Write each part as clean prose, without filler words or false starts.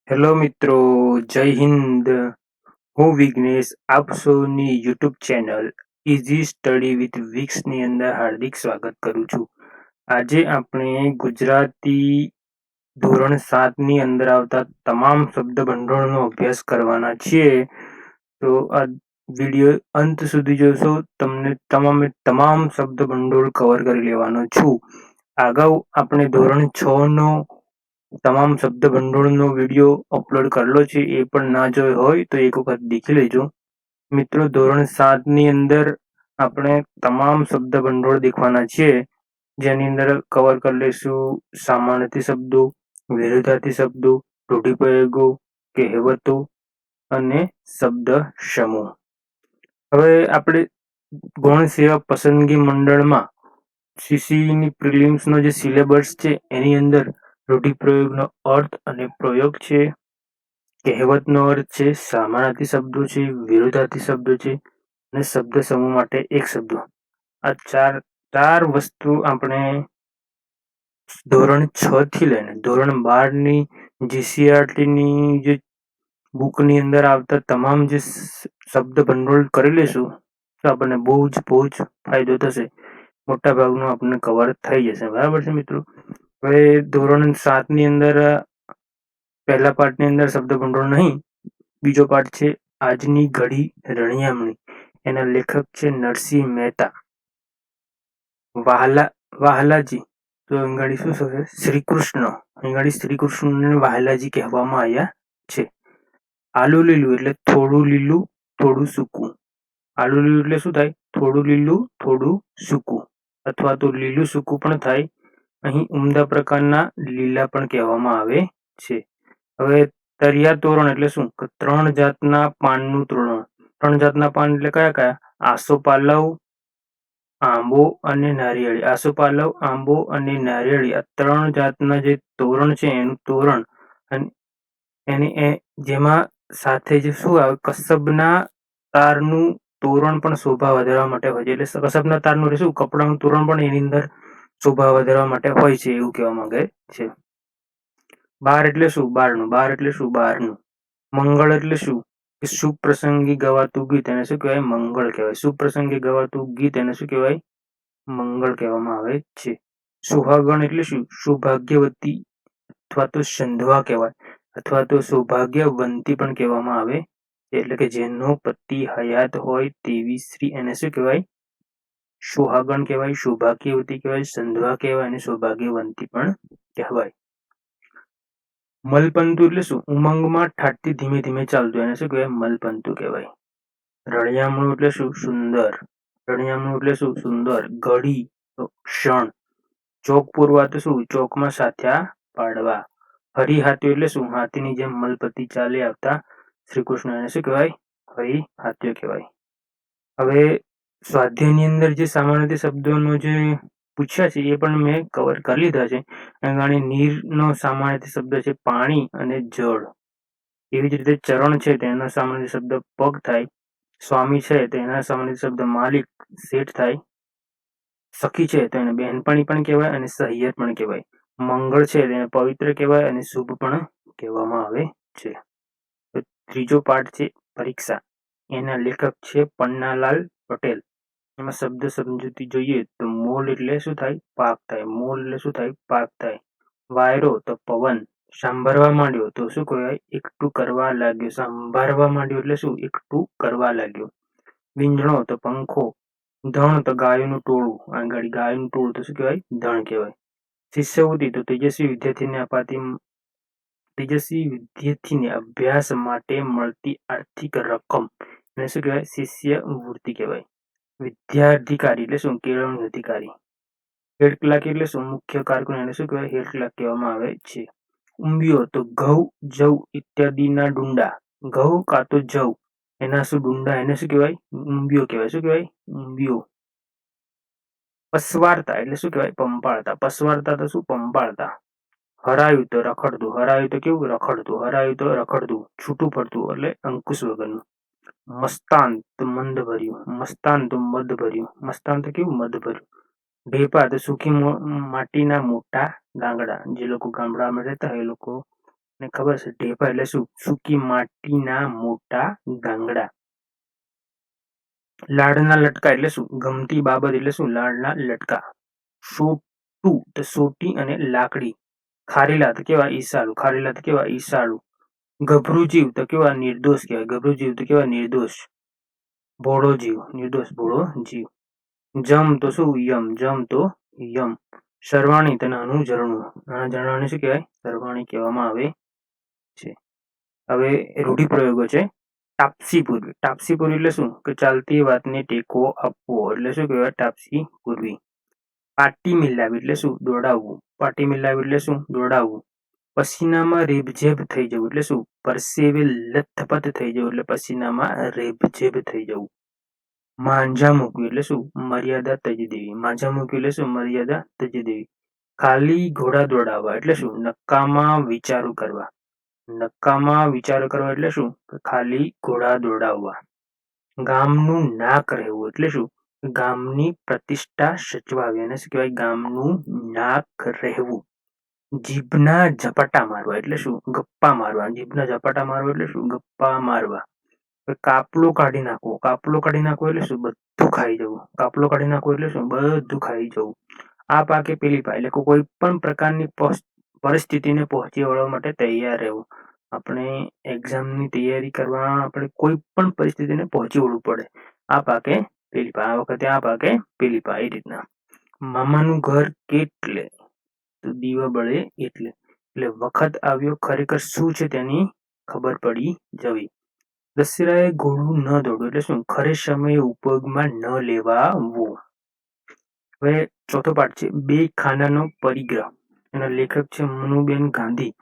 Hello મિત્રો, જય હિન્દ. હું વિઘ્નેશ આપ સૌની YouTube channel easy study with વિક્સની અંદર હાર્દિક સ્વાગત કરું છું. આજે આપણે ગુજરાતી ધોરણ 7ની અંદર આવતા તમામ શબ્દ ભંડોળનો અભ્યાસ કરવાના છીએ. તો આ વિડીયો અંત સુધી જોશો, તમને તમામ શબ્દ ભંડોળ કવર કરી લેવાનો છું. અગાઉ આપણે ધોરણ 6નો તમામ શબ્દ ભંડોળનો વિડીયો અપલોડ કરેલો છે, એ પણ ના જોયો હોય તો એક વખત દેખી લેજો. મિત્રો, ધોરણ 7ની અંદર આપણે તમામ શબ્દ ભંડોળ દેખવાના છીએ, જેની અંદર કવર કરી લઈશું સામાન્યથી શબ્દો, વિરુદ્ધાર્થી શબ્દો, રૂઢિપ્રયોગો, કહેવતો અને શબ્દ સમૂહ. હવે આપણે ગૌણ સેવા પસંદગી મંડળમાં સીસીની પ્રિલિમ્સનો જે સિલેબસ છે એની અંદર રૂઢિપ્રયોગનો અર્થ અને પ્રયોગ છે, કહેવતનો અર્થ છે, સામાનાર્થી શબ્દો છે, વિરુદ્ધાર્થી શબ્દો છે અને શબ્દ સમૂહ માટે એક શબ્દો. આ ચાર વસ્તુ આપણે ધોરણ 6 થી લઈને ધોરણ 12ની જીસીઆરટીની જે બુકની અંદર આવતા તમામ જે શબ્દ ભંડોળ કરી લેશું તો આપણને બહુ જ ફાયદો થશે. મોટા ભાગનું આપણને કવર થઈ જશે. બરાબર છે મિત્રો. હવે ધોરણ 7ની અંદર પહેલા પાઠની અંદર શબ્દ ભંડોળ નહીં, બીજો પાઠ છે આજની ઘડી રણિયામણી. એના લેખક છે નરસિંહ મહેતા. વહાલાજી તો અંગાડી શું થશે? શ્રી કૃષ્ણ. અંગાડી શ્રી કૃષ્ણને વહાલાજી કહેવામાં આવ્યા છે. આલુ લીલું એટલે થોડું લીલું થોડું સૂકું. આલુ લીલું એટલે શું થાય? થોડું લીલું થોડું સૂકું, અથવા તો લીલું સૂકું પણ થાય. અહીં ઉમદા પ્રકારના લીલા પણ કહેવામાં આવે છે. હવે તરિયા તોરણ એટલે શું? 3 જાતના પાનનું તોરણ. 3 જાતના પાન એટલે કયા કયા? આસોપાલવ, આંબો અને નારિયેળી. આસોપાલવ, આંબો અને નારિયેળી આ 3 જાતના જે તોરણ છે એનું તોરણ, અને જેમાં સાથે જે શું આવે? કસબના તારનું તોરણ પણ શોભા વધારવા માટે હોય છે. એટલે કસબના તારનું એટલે શું? કપડાનું તોરણ પણ એની અંદર શોભા વધારવા માટે હોય છે, એવું કહેવા માંગે છે. બાર એટલે શું? બારનું. બાર એટલે શું? બારનું. મંગળ એટલે શું? શુભ પ્રસંગે ગવાતું ગીત એને શું કહેવાય? મંગળ કહેવાય. શુભ પ્રસંગે ગવાતું ગીત એને શું કહેવાય? મંગળ કહેવામાં આવે છે. સુહાગણ એટલે શું? સૌભાગ્યવતી અથવા તો સંધવા કહેવાય, અથવા તો સૌભાગ્યવંતી પણ કહેવામાં આવે. એટલે કે જેનો પતિ હયાત હોય તેવી સ્ત્રી એને શું કહેવાય? સુહાગણ કહેવાય, સૌભાગ્યવતી કહેવાય, સંધવા કહેવાય અને સૌભાગ્યવંતી પણ કહેવાય. મલપંતુ એટલે શું? ઉમંગમાં ઠાઠથી ધીમે ધીમે ચાલતું એને શું કહેવાય? મલપંતુ કહેવાય. રળિયામણું એટલે શું? સુંદર. રળિયામણું એટલે શું? સુંદર. ઘડી તો ક્ષણ. ચોક પૂરવા તો શું? ચોકમાં સાથિયા પાડવા. હરિહાત્યો એટલે શું? હાથીની જેમ મલપતિ ચાલી આવતા શ્રી કૃષ્ણ એને શું કહેવાય? હરિહાત્યો કહેવાય. હવે સ્વાધ્યાયની અંદર જે સામાન્ય શબ્દોનો જે પૂછ્યા છે એ પણ મેં કવર કરી લીધા છે. અહીં નીરનો સામાન્ય શબ્દ છે પાણી અને જળ. એવી જ રીતે ચરણ છે તેનો સામાન્ય શબ્દ પગ થાય. સ્વામી છે તેના સામાન્ય શબ્દ માલિક, શેઠ થાય. સખી છે તો એને બહેનપણી પણ કહેવાય અને સહિયર પણ કહેવાય. મંગળ છે તેને પવિત્ર કહેવાય અને શુભ પણ કહેવામાં આવે છે. ત્રીજો પાઠ છે પરીક્ષા. એના લેખક છે પન્નાલાલ પટેલ. એમાં શબ્દ સમજૂતી જોઈએ તો મોલ એટલે શું થાય? પાક થાય. મોલ એટલે શું થાય? પાક થાય. વાયરો તો પવન. સાંભળવા માંડ્યો તો શું કહેવાય? એકઠું કરવા લાગ્યો. સાંભળવા માંડ્યો એટલે શું? એકઠું કરવા લાગ્યો. વીંઝણો તો પંખો. ધણ તો ગાયોનું ટોળું. આગળ ગાયોનું ટોળું તો શું કહેવાય? ધણ કહેવાય. શિષ્યવૃત્તિ તો તેજસ્વી વિદ્યાર્થીને અભ્યાસ માટે મળતી આર્થિક રકમ એને શું કહેવાય? શિષ્યવૃત્તિ કહેવાય. વિદ્યાધિકારી એટલે શું? કેળવણી અધિકારી. હેડ ક્લાર્ક એટલે શું? મુખ્ય કારકુન એને શું કહેવાય? હેડ ક્લાર્ક કહેવામાં આવે છે. ઉંબિયો તો ઘઉં, જવ ઇત્યાદિના ડુંડા. ઘઉં કાં તો જવ એના શું ડુંડા એને શું કહેવાય? ઉંબિયો કહેવાય. શું કહેવાય? ઉંબિયો. પસવારતા એટલે શું કહેવાય? પંપાળતા. પસવારતા તો શું? પંપાળતા. હરાયું તો રખડતું. હરાયું તો કેવું? રખડતું. હરાયું તો રખડતું, છૂટું પડતું એટલે અંકુશ વગરનું. મસ્તાન તો મંદ ભર્યું. મસ્તાન તો મદ ભર્યું. મસ્તાન તો કેવું? મદ ભર્યું. ઢેપા તો સૂકી માટીના મોટા ગાંગડા. જે લોકો ગામડામાં રહેતા હોય એ લોકો ને ખબર છે ઢેફા એટલે શું? સૂકી માટીના મોટા ગાંગડા. લાડના લટકા એટલે શું? ગમતી બાબત એટલે શું? લાડના લટકા. સોટું તો સોટી અને લાકડી. ખારીલા તો કેવા? ઈસાળું. ખારીલા તો કેવા? ઈસાળું. ગભરું જીવ તો કેવા? નિર્દોષ કહેવાય. ગભરું જીવ તો કેવા? નિર્દોષ. ભોળો જીવ, નિર્દોષ ભોળો જીવ. જમ તો શું? યમ. જમ તો યમ. સરવાણી તો નાનું ઝરણું. નાના ઝરણાને શું કહેવાય? સરવાણી કહેવામાં આવે છે. હવે રૂઢિપ્રયોગો છે. તાપસી પૂર્વી. તાપસી પૂર્વી એટલે શું? કે ચાલતી વાતને ટેકો આપવો એટલે શું કહેવાય? તાપસી પૂર્વી. પાટી મિલાવી એટલે શું? દોડાવવું. પાટી મિલાવી એટલે શું? દોડાવવું. પસીનામાં રેબઝેબ થઈ જવું એટલે શું? પરસેવે લથપથ થઈ જવું એટલે પસીનામાં રેબઝેબ થઈ જવું. માંજા મૂકવી એટલે શું? મર્યાદા તજી દેવી. માંજા મૂકવી એટલે શું? મર્યાદા તજી દેવી. ખાલી ઘોડા દોડાવવા એટલે શું? નકામા વિચારો કરવા. નકામા વિચારો કરવા એટલે શું? ખાલી ઘોડા દોડાવવા. ગામનું નાક રહેવું એટલે શું? ગામની પ્રતિષ્ઠા સચવાવી. એને શું કહેવાય? ગામનું નાક રહેવું. જીભના ઝપાટા મારવા એટલે શું? ગપ્પા મારવા. જીભના ઝપાટા મારવા એટલે શું? ગપ્પા મારવા. કાપલો કાઢી નાખવો. કાપલો કાઢી નાખવો એટલે શું? બધું ખાઈ જવું. કાપલો કાઢી નાખવો એટલે શું? બધું ખાઈ જવું. આ પાકે પેલી પાય એટલે કોઈ પણ પ્રકારની પરિસ્થિતિને પહોંચી વળવા માટે તૈયાર રહેવું. આપણે એક્ઝામની તૈયારી કરવા આપણે કોઈ પણ પરિસ્થિતિને પહોંચી વળવું પડે. આ પાકે પેલી પા. આ વખતે આ પાકે પેલી પા. એ રીતના. મામાનું ઘર કેટલે? તો દીવા બળે એટલે. એટલે વખત આવ્યો ખરેખર શું છે તેની ખબર પડી જવી. દશેરાએ ઘોડું ન દોડવું એટલે શું? ખરે સમયે ઉપયોગમાં ન લેવાવું. હવે ચોથો પાઠ છે બે ખાનાનો પરિગ્રહ. એના લેખક છે મનુબેન ગાંધી.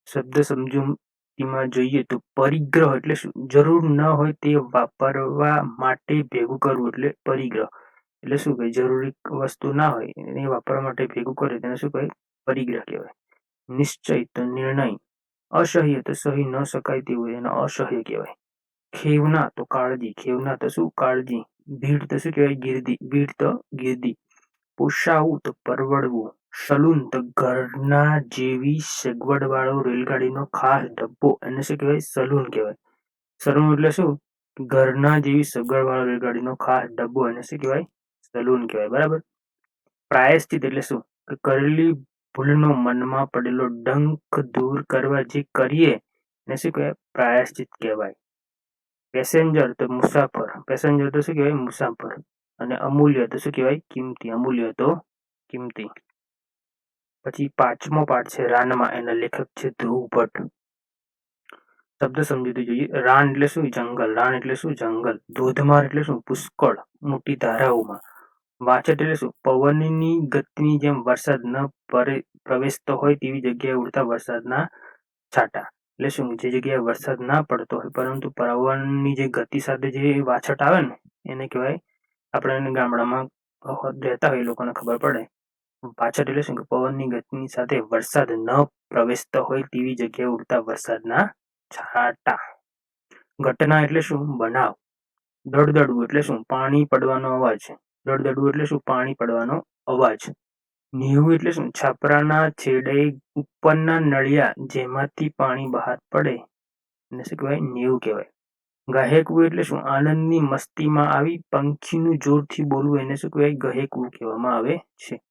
શબ્દ સમજૂતીમાં જોઈએ તો પરિગ્રહ એટલે શું? જરૂર ન હોય તે વાપરવા માટે ભેગું કરવું એટલે પરિગ્રહ. એટલે શું કહે? જરૂરી વસ્તુ ના હોય એને વાપરવા માટે ભેગું કરે તેને શું કહે? પરિગ્રહ કહેવાય. નિશ્ચય તો નિર્ણય. અસહ્ય તો સહી ન શકાય તેવું એને અસહ્ય કહેવાય. ખેવના તો કાળજી. ખેવના તો શું? કાળજી. ભીડ તો શું કહેવાય? ગીર્દી. ભીડ તો ગીર્દી. પોસાવું તો પરવડવું. સલૂન તો ઘરના જેવી સગવડવાળો રેલગાડીનો ખાસ ડબ્બો એને શું કહેવાય? સલૂન કહેવાય. સલૂન એટલે શું? ઘરના જેવી સગવડવાળો રેલગાડીનો ખાસ ડબ્બો એને શું કહેવાય? સલૂન કહેવાય. બરાબર. પ્રાયશ્ચિત એટલે શું? કરેલી ભૂલનો મનમાં પડેલો ડંખ દૂર કરવા જે કરીએ એને શું કહેવાય? પ્રાયશ્ચિત કહેવાય. પેસેન્જર તો મુસાફર. પેસેન્જર તો શું કહેવાય? મુસાફર. અને અમૂલ્ય તો શું કહેવાય? કિંમતી. અમૂલ્ય તો કિંમતી. પછી પાંચમો પાઠ છે રાનમાં. એના લેખક છે ધ્રુવ ભટ્ટ. શબ્દ સમજૂતી જોઈએ. રાન એટલે શું? જંગલ. રાન એટલે શું? જંગલ. ધોધમાર એટલે શું? પુષ્કળ મોટી ધારાઓમાં. વાછટ એટલે શું? પવનની ગતિની જેમ વરસાદ ન પ્રવેશતો હોય તેવી જગ્યાએ ઉડતા વરસાદના છાંટા. એટલે શું? જે જગ્યાએ વરસાદ ના પડતો હોય પરંતુ પવનની જે ગતિ સાથે જે વાછટ આવે ને એને કહેવાય. આપણે ગામડામાં રહેતા હોય એ લોકોને ખબર પડે. વાછટ એટલે શું? પવનની ગતિની સાથે વરસાદ ન પ્રવેશતો હોય તેવી જગ્યાએ ઉડતા વરસાદના છાંટા. ઘટના એટલે શું? બનાવ. દળદળવું એટલે શું? પાણી પડવાનો અવાજ. દળદળવું એટલે શું? પાણી પડવાનો અવાજ. નેવું એટલે શું? છાપરાના છેડે ઉપરના નળિયા જેમાંથી પાણી બહાર પડે એને શું કહેવાય? નેવું કહેવાય. ગહેકવું એટલે શું? આનંદની મસ્તીમાં આવી પંખીનું જોરથી બોલવું એને શું કહેવાય? ગહેકવું કહેવામાં આવે છે.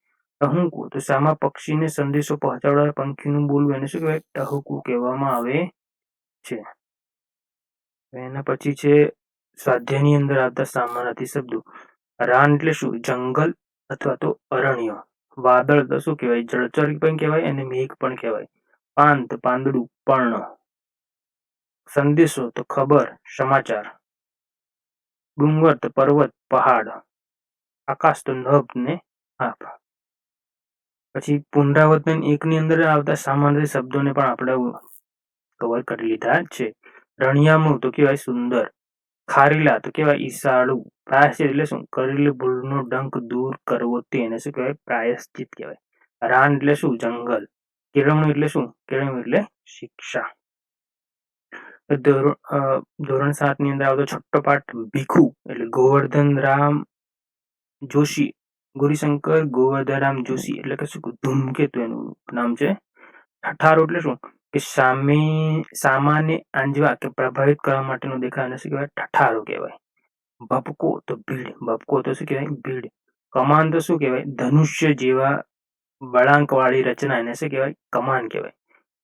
ટહુકવું તો સામા પક્ષીને સંદેશો પહોંચાડવા પંખીનું બોલવું એને શું કહેવાય? ટહુકવું કહેવામાં આવે છે. એના પછી છે સ્વાધ્યાયની અંદર આવતા સામાનાર્થી શબ્દો. રાન એટલે શું? જંગલ અથવા તો અરણ્ય. વાદળ તો શું કહેવાય? જળચર પણ કહેવાય અને મેઘ પણ કહેવાય. પાન તો પાંદડું, પર્ણ. સંદેશો તો ખબર, સમાચાર. ડુંગર તો પર્વત, પહાડ. આકાશ તો નભ ને આભ. પછી પુનરાવર્તન એકની અંદર આવતા સામાન્ય શબ્દોને પણ આપણે કવર કરી લીધા છે. રણિયામણું તો કહેવાય સુંદર. ખારીલા તો કહેવાય ઈસાળું. પ્રાયશ્ચિત એટલે શું? કરેલી ભૂલનો ડંખ દૂર કરવો તેને શું કહેવાય? પ્રાયશ્ચિત કહેવાય. રાન એટલે શું? જંગલ. કેળવણું એટલે શું? કેળવણું એટલે શિક્ષા. ધોરણ 7 ની અંદર આવતો છઠ્ઠો પાઠ ભીખુ એટલે ગોવર્ધન રામ જોશી. ગૌરીશંકર ગોવર્ધનરામ જોશી એટલે કે શું? ધૂમકેતુ એનું નામ છે. ઠઠારો એટલે શું? કે સામાને આંજવા કે પ્રભાવિત કરવા માટેનું દેખાય એને શું કહેવાય? ઠઠારો કહેવાય. ભપકો તો ભીડ, ભપકો તો શું કહેવાય? ભીડ. કમાન તો શું કહેવાય? ધનુષ્ય જેવા વળાંકવાળી રચના એને શું કહેવાય? કમાન કહેવાય.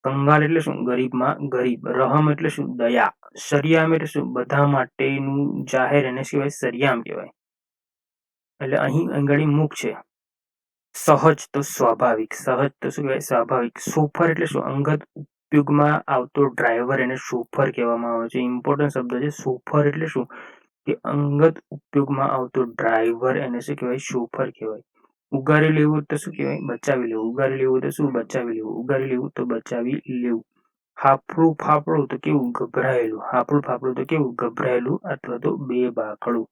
કંગાલ એટલે શું? ગરીબમાં ગરીબ. રહમ એટલે શું? દયા. સરિયામ એટલે શું? બધા માટેનું જાહેર એને શું કહેવાય? સરિયામ કહેવાય. એટલે અહીં અંગળી મુખ છે. સહજ તો સ્વાભાવિક. સહજ તો શું કહેવાય? સ્વાભાવિક. સોફર એટલે શું? અંગત ઉપયોગમાં આવતો ડ્રાઈવર એને સોફર કહેવામાં આવે છે. ઇમ્પોર્ટન્ટ શબ્દ છે. સોફર એટલે શું? કે અંગત ઉપયોગમાં આવતો ડ્રાઈવર એને શું કહેવાય? સોફર કહેવાય. ઉગારી લેવું તો શું કહેવાય? બચાવી લેવું. ઉગારી લેવું તો શું? બચાવી લેવું. ઉગારી લેવું તો બચાવી લેવું. હાફળું ફાફડું તો કેવું? ગભરાયેલું. હાફળું ફાફડું તો કેવું? ગભરાયેલું અથવા તો બેબાકળું.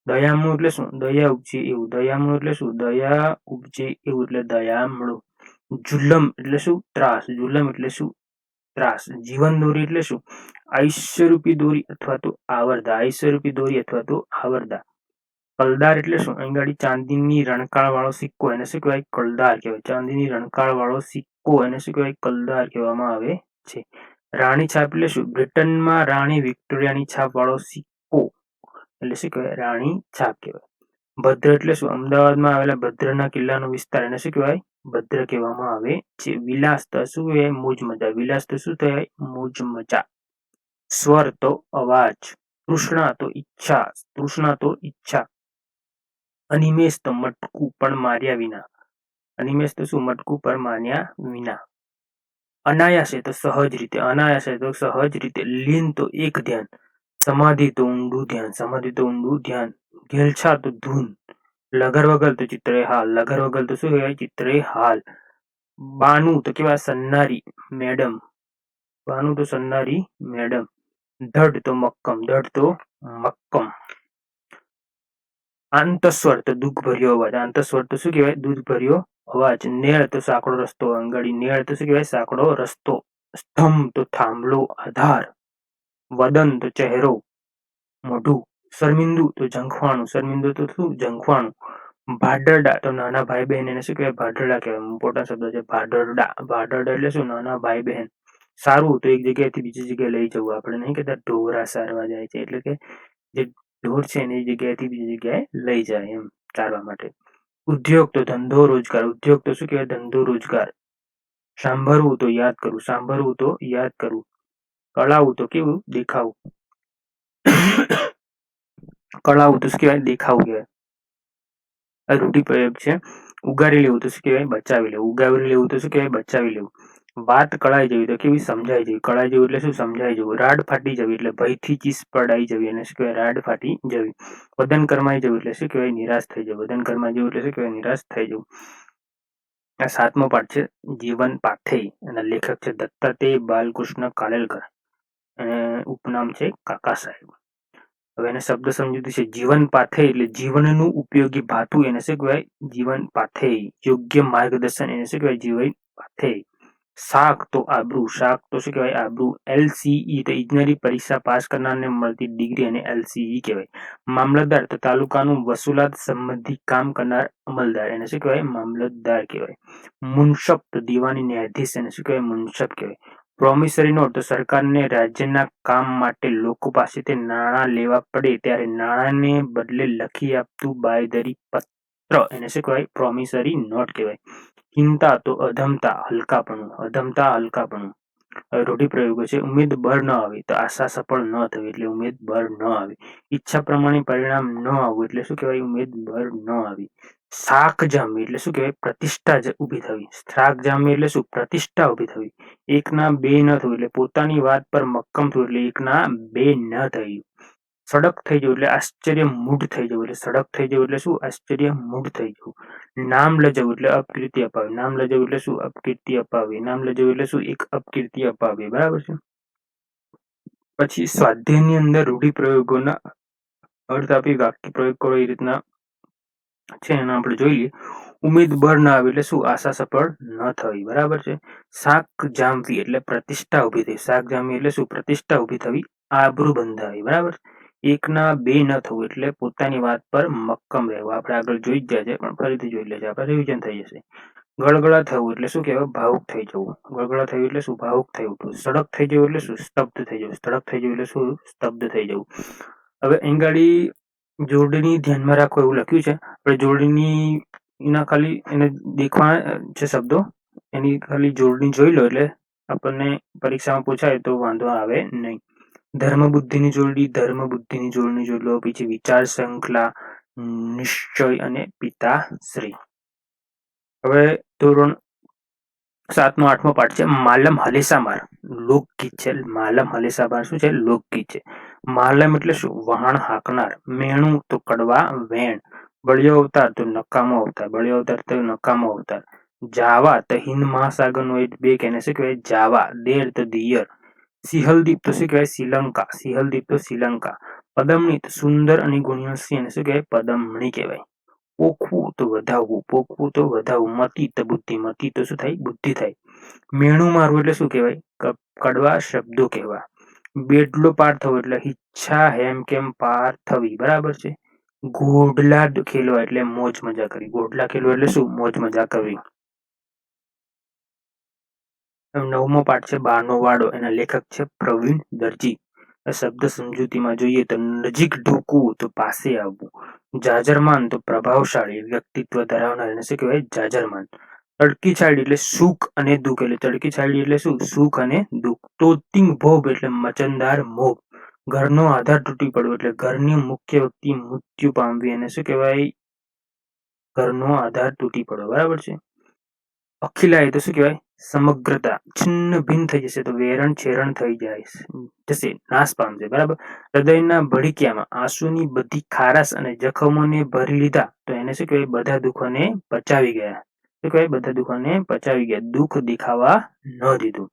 દયામણું એટલે શું? દયા ઉપજે એવું. દયામણું એટલે શું? દયા ઉપજે એવું એટલે દયામણું. જુલમ એટલે શું? ત્રાસ. જુલમ એટલે શું? ત્રાસ. જીવન દોરી એટલે શું? આયુષ્યરૂપી દોરી અથવા તો આવરદા. આયુષ્યરૂપી દોરી અથવા તો આવરદા. કલદાર એટલે શું? અહીં ગાડી ચાંદીની રણકાળ વાળો સિક્કો એને શું કહેવાય? કલદાર કહેવાય. ચાંદીની રણકાળ વાળો સિક્કો એને શું કહેવાય? કલદાર કહેવામાં આવે છે. રાણી છાપ એટલે શું? બ્રિટનમાં રાણી વિક્ટોરિયાની છાપ વાળો સિક્કો એટલે શું કહેવાય? રાણી છાપ કહેવાય. ભદ્ર એટલે શું? અમદાવાદમાં આવેલા ભદ્રના કિલ્લાનો વિસ્તાર એને શું કહેવાય? ભદ્ર કહેવામાં આવે છે. વિલાસ તો શું કહેવાય? મોજ મજા. વિલાસ તો શું થાય? મોજ મજા. સ્વર તો અવાજ. તૃષ્ણા તો ઈચ્છા. તૃષ્ણા તો ઈચ્છા. અનિમેષ તો મટકું પણ માર્યા વિના. અનિમેષ તો શું? મટકું પણ માર્યા વિના. અનાયાસે તો સહજ રીતે. અનાયાસે તો સહજ રીતે. લીન તો એક ધ્યાન. સમાધિ તો ઊંડું ધ્યાન. સમાધિ તો ઊંડું ધ્યાન. ઘેલછા તો ધૂન. લગર વગર તો ચિત્રે હાલ. લગર વગર તો શું કહેવાય? ચિત્રે હાલ. બાનું તો કેવા? સન્નારી મેડમ. બાનું તો સન્નારી મેડમ. ધડ તો મક્કમ. ધડ તો મક્કમ. આંતસ્વર તો દુઃખ ભર્યો અવાજ. આંતસ્વર તો શું કહેવાય? દુઃખ ભર્યો અવાજ. નેળ તો સાંકડો રસ્તો. અંગડી નેળ તો શું કહેવાય? સાંકડો રસ્તો. સ્તંભ તો થાંભલો આધાર. વદન તો ચહેરો મોઢું. શર્મિંદુ તો ઝંખવાણું. શર્મિંદુ તો શું? ઝંખવાણું. ભાડરડા તો નાના ભાઈ બહેન એને શું કહેવાય? ભાડરડા કહેવાય. ઇમ્પોર્ટન્ટ શબ્દ છે. ભાડરડા. ભાડરડા એટલે શું? નાના ભાઈ બહેન. સારું તો એક જગ્યાએથી બીજી જગ્યાએ લઈ જવું. આપણે નહીં કહેતા ઢોરા સારવા જાય છે. એટલે કે જે ઢોર છે એને એ જગ્યાએથી બીજી જગ્યાએ લઈ જાય એમ ચારવા માટે. ઉદ્યોગ તો ધંધો રોજગાર. ઉદ્યોગ તો શું કહેવાય? ધંધો રોજગાર. સાંભળવું તો યાદ કરવું. સાંભળવું તો યાદ કરવું. કળાવું તો કેવું? દેખાવું. કળાવું તો શું કહેવાય? દેખાવું કહેવાય. આ રૂઢિપ્રયોગ છે. ઉગારી લેવું તો શું કહેવાય? બચાવી લેવું. ઉગારી લેવું તો શું કહેવાય? બચાવી લેવું. વાત કળાઈ જવી તો કેવી? સમજાઈ જવી. કળાઈ જવું એટલે શું? સમજાઈ જવું. રાડ ફાટી જવી એટલે ભયથી ચીસ પડાઈ જવી એને શું કહેવાય? રાડ ફાટી જવી. વદન કરમાઈ જવું એટલે શું કહેવાય? નિરાશ થઈ જવું. વદન કરમાઈ જવું એટલે શું કહેવાય? નિરાશ થઈ જવું. આ 7મો પાઠ છે. જીવન પાથેય. એના લેખક છે દત્તાત્રેય બાલકૃષ્ણ કાલેલકર. અને ઉપનામ છે કાકા સાહેબ. હવે એને શબ્દ સમજૂતી છે. જીવન પાથેય એટલે જીવનનું ઉપયોગી ભાથું એને શું કહેવાય? જીવન પાથેય. યોગ્ય માર્ગદર્શન એને શું કહેવાય? જીવન પાથેય. શાક તો આબરૂ. શાક તો શું કહેવાય? આબરૂ. LCE તો ઇજનેરી પરીક્ષા પાસ કરનારને મળતી ડિગ્રી અને LCE કહેવાય. મામલતદાર તો તાલુકાનું વસૂલાત સંબંધી કામ કરનાર અમલદાર એને શું કહેવાય? મામલતદાર કહેવાય. મુનશફ તો દીવાની ન્યાયાધીશ એને શું કહેવાય? મુનશફ કહેવાય. પ્રોમિસરી નોટ તો સરકારને રાજ્યના કામ માટે લોકો પાસેથી નાણાં લેવા પડે ત્યારે નાણાંને બદલે લખી આપતું બાંયધરી પત્ર એને શું કહેવાય? પ્રોમિસરી નોટ કહેવાય. ચિંતા તો અધમતા હલકાપણું. અધમતા હલકાપણું. રૂઢિપ્રયોગો છે. ઉમેદ બર ન આવી તો આશા સફળ ન થવી એટલે ઉમેદ બર ન આવી. ઈચ્છા પ્રમાણે પરિણામ ન આવવું એટલે શું કહેવાય? ઉમેદ બર ન આવી. શાક જામવી એટલે શું કહેવાય? પ્રતિષ્ઠા ઊભી થવી. શાક જામવી એટલે શું? પ્રતિષ્ઠા ઊભી થવી. એકના બે ન થવું એટલે પોતાની વાત પર મક્કમ થવું એટલે એકના બે ન થયું. સડક થઈ જવું એટલે આશ્ચર્ય મૂઢ થઈ જવું. એટલે સડક થઈ જવું એટલે શું? આશ્ચર્ય મૂઢ થઈ જવું. નામ લજવું એટલે અપકીર્તિ અપાવી. નામ લજવું એટલે શું? અપકીર્તિ અપાવી. નામ લજવું એટલે શું? એક અપકીર્તિ અપાવી. બરાબર છે. પછી સ્વાધ્યાયની અંદર રૂઢિપ્રયોગોના અર્થ આપી વાક્ય પ્રયોગ કરો એ રીતના છે એનો આપણે જોઈ લઈએ. ઉમેદ બર ના આવી એટલે શું? આશા સફળ ન થવી. બરાબર છે. શાક જામવી એટલે પ્રતિષ્ઠા ઊભી થઈ. શાક જામવી એટલે શું? પ્રતિષ્ઠા ઊભી થવી. આબરૂ બંધાવી. બરાબર. એકના બે ન થવું એટલે પોતાની વાત પર મક્કમ રહેવું. આપણે આગળ જોઈ જ ગયા છે પણ ફરીથી જોઈ લેશે. આપણે રિવિઝન થઈ જશે. ગળગળા થવું એટલે શું કહેવાય? ભાવુક થઈ જવું. ગળગળા થયું એટલે શું? ભાવુક થઈ ઉઠવું. સડક થઈ જવું એટલે શું? સ્તબ્ધ થઈ જવું. સડક થઈ જવું એટલે શું? સ્તબ્ધ થઈ જવું. હવે અહીં ગાડી જોડણી ધ્યાનમાં રાખો એવું લખ્યું છે. આપણે જોડણી એના ખાલી એને દેખવા છે શબ્દો, એની ખાલી જોડણી જોઈ લો એટલે આપણને પરીક્ષામાં પૂછાય તો વાંધો આવે નહીં. ધર્મ બુદ્ધિની જોડણી, ધર્મ બુદ્ધિની જોડણી જોઈ લો. પછી વિચાર શ્રૃંખલા, નિશ્ચય અને પિતાશ્રી. હવે ધોરણ 7નો 8મો પાઠ છે માલમ હલેસામાર. લોકગીત છે. માલમ હલેસામાર શું છે? લોકગીત છે. માલમ એટલે શું? વહાણ હાંકનાર. મેણું તો કડવા વેણ. બળિયો અવતાર તો નકામો અવતાર. બળિયો અવતાર તો નકામો અવતાર. જાવા તો હિન્દ મહાસાગરનો એક બેક એને શું કહેવાય? જાવા. દેર તો દિયર. સિહલદીપ તો શું કહેવાય? શ્રીલંકા. સિહલદીપ તો શ્રીલંકા. પદમણી તો સુંદર અને ગુણ્યસી એને શું કહેવાય? પદમણી કહેવાય. પોખવું તો વધાવવું. પોખવું તો વધાવવું. મતિ તો બુદ્ધિ. મતિ તો શું થાય? બુદ્ધિ થાય. મેણું મારવું એટલે શું કહેવાય? કડવા શબ્દો કહેવા. બેડલો પાર થવો એટલે ઈચ્છા હેમ કેમ પાર થવી. બરાબર છે. ઘોડલા ખેલવા એટલે મોજ મજા કરવી. ઘોડલા ખેલવા એટલે શું? મોજ મજા કરવી. 9મો પાઠ છે બારનો વાડો. એના લેખક છે પ્રવીણ દરજી. શબ્દ સમજૂતીમાં જોઈએ તો નજીક ઢૂકવું તો પાસે આવવું. જાજરમાન તો પ્રભાવશાળી વ્યક્તિત્વ ધરાવનાર એને શું કહેવાય? જાજરમાન. તડકી છાડી એટલે સુખ અને દુઃખ. એટલે તડકી છાડી એટલે શું? સુખ અને દુઃખ. તોતિંગ ભોગ એટલે મચનદાર મોગ. ઘરનો આધાર તૂટી પડવો એટલે ઘરની મુખ્ય વ્યક્તિ મૃત્યુ પામવી એને શું કહેવાય? ઘરનો આધાર તૂટી પડવો. બરાબર છે. અખિલાય તો શું કહેવાય? સમગ્રતા. છિન્ન ભિન્ન થઈ જશે તો વેરણ છેરણ થઈ જશે, નાશ પામશે. બરાબર. હૃદયના ભડીક્યામાં આંસુની બધી ખારાશ અને જખમોને ભરી લીધા તો એને શું કહેવાય? બધા દુઃખોને પચાવી ગયા. શું કહેવાય? બધા દુઃખોને પચાવી ગયા. દુઃખ દેખાવા ન દીધું.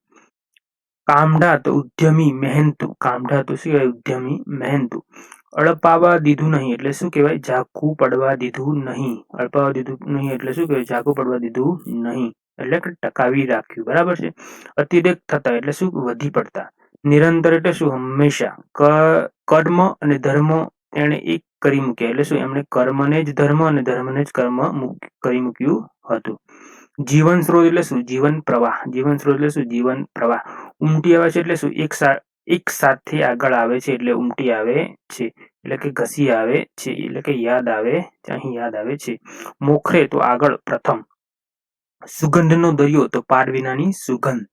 કામઢા તો ઉદ્યમી મહેનતુ. કામઢા તો શું કહેવાય? ઉદ્યમી મહેનતુ. અળપાવા દીધું નહીં એટલે શું કહેવાય? ઝાંખું પડવા દીધું નહીં. અળપાવા દીધું નહીં એટલે શું કહેવાય? ઝાંખું પડવા દીધું નહીં એટલે કે ટકાવી રાખ્યું. બરાબર છે. અતિરેક થતા એટલે શું? વધી પડતા. નિરંતર એટલે શું? હંમેશા. કર્મ અને ધર્મ એને એક કરી મૂક્યા એટલે શું? એમણે કર્મને જ ધર્મ અને ધર્મને જ કર્મ કરી મૂક્યું હતું. જીવન સ્ત્રોત એટલે શું? જીવન પ્રવાહ. જીવન સ્ત્રોત એટલે શું? જીવન પ્રવાહ. ઉમટી આવે છે એટલે શું? એક સાથે આગળ આવે છે એટલે ઉમટી આવે છે. એટલે કે ઘસી આવે છે. એટલે કે યાદ આવે છે. અહીં યાદ આવે છે. મોખરે તો આગળ પ્રથમ. સુગંધનો દરિયો તો પાર વિનાની સુગંધ.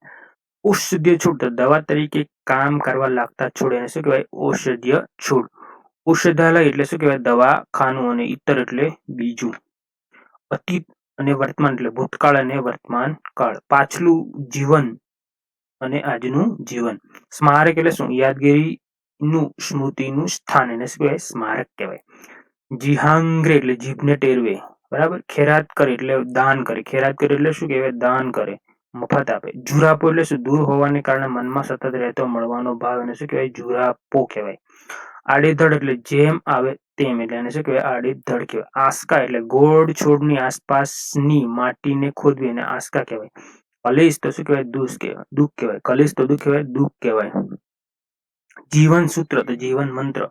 ઔષધ્ય છોડ તો દવા તરીકે કામ કરવા લાગતા છોડ એને શું કહેવાય? ઔષધ્ય છોડ. ઔષધાલય એટલે શું કહેવાય? દવાખાનું. અને ઇતર એટલે બીજું. અતીત અને વર્તમાન એટલે ભૂતકાળ અને વર્તમાન કાળ. પાછલું જીવન અને આજનું જીવન. સ્મારક એટલે શું? યાદગીરીનું સ્મૃતિનું સ્થાન એને શું કહેવાય? સ્મારક કહેવાય. જીહાંગ્રે એટલે જીભને ટેરવે. બરાબર. ખેરાત કરે એટલે દાન કરે. ખેરાત કરે એટલે શું કહેવાય? દાન કરે, મફત આપે. જુરાપો એટલે શું? દૂર હોવાને કારણે મનમાં સતત રહેતો મળવાનો ભાવ એને શું કહેવાય? જુરાપો કહેવાય. આડેધડ એટલે જેમ આવે તેમ એટલે એને શું કહેવાય? આડેધડ કહેવાય. આસ્કા એટલે ગોળ છોડની આસપાસની માટીને ખોદવી એને આસ્કા કહેવાય. કલેશ તો શું કહેવાય? દુઃખ કહેવાય. કલેશ તો દુઃખ કહેવાય, દુઃખ કહેવાય. જીવન સૂત્ર તો જીવન મંત્ર.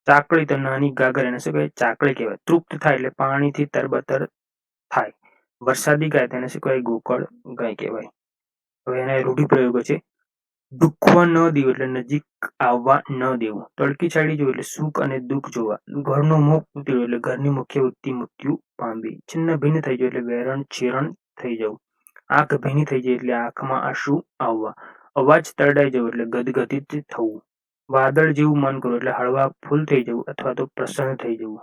ચાકડી તો નાની ગાગર એને શું કહેવાય? ચાકડી કહેવાય. તૃપ્ત થાય એટલે પાણીથી તરબતર થાય. વરસાદી ગાય તેને શું કહેવાય? ગોકળ ગાય કહેવાય. હવે એના રૂઢિપ્રયોગો છે. દુખવા ન દેવું એટલે નજીક આવવા ન દેવું. તડકી છાડી જવું એટલે સુખ અને દુઃખ જોવા. ઘરનો મોહ ઉતર્યો એટલે ઘરની મુખ્ય વ્યક્તિ મૃત્યુ પામવી. છિન્ન ભિન્ન થઈ જવું એટલે વેરણ છેરણ થઈ જવું. આંખ ભીની થઈ જાય એટલે આંખમાં આંસુ આવવા. અવાજ તરડાઈ જવો એટલે ગદગદિત થવું. વાદળ જેવું મન કરવું એટલે હળવા ફૂલ થઈ જવું અથવા તો પ્રસન્ન થઈ જવું.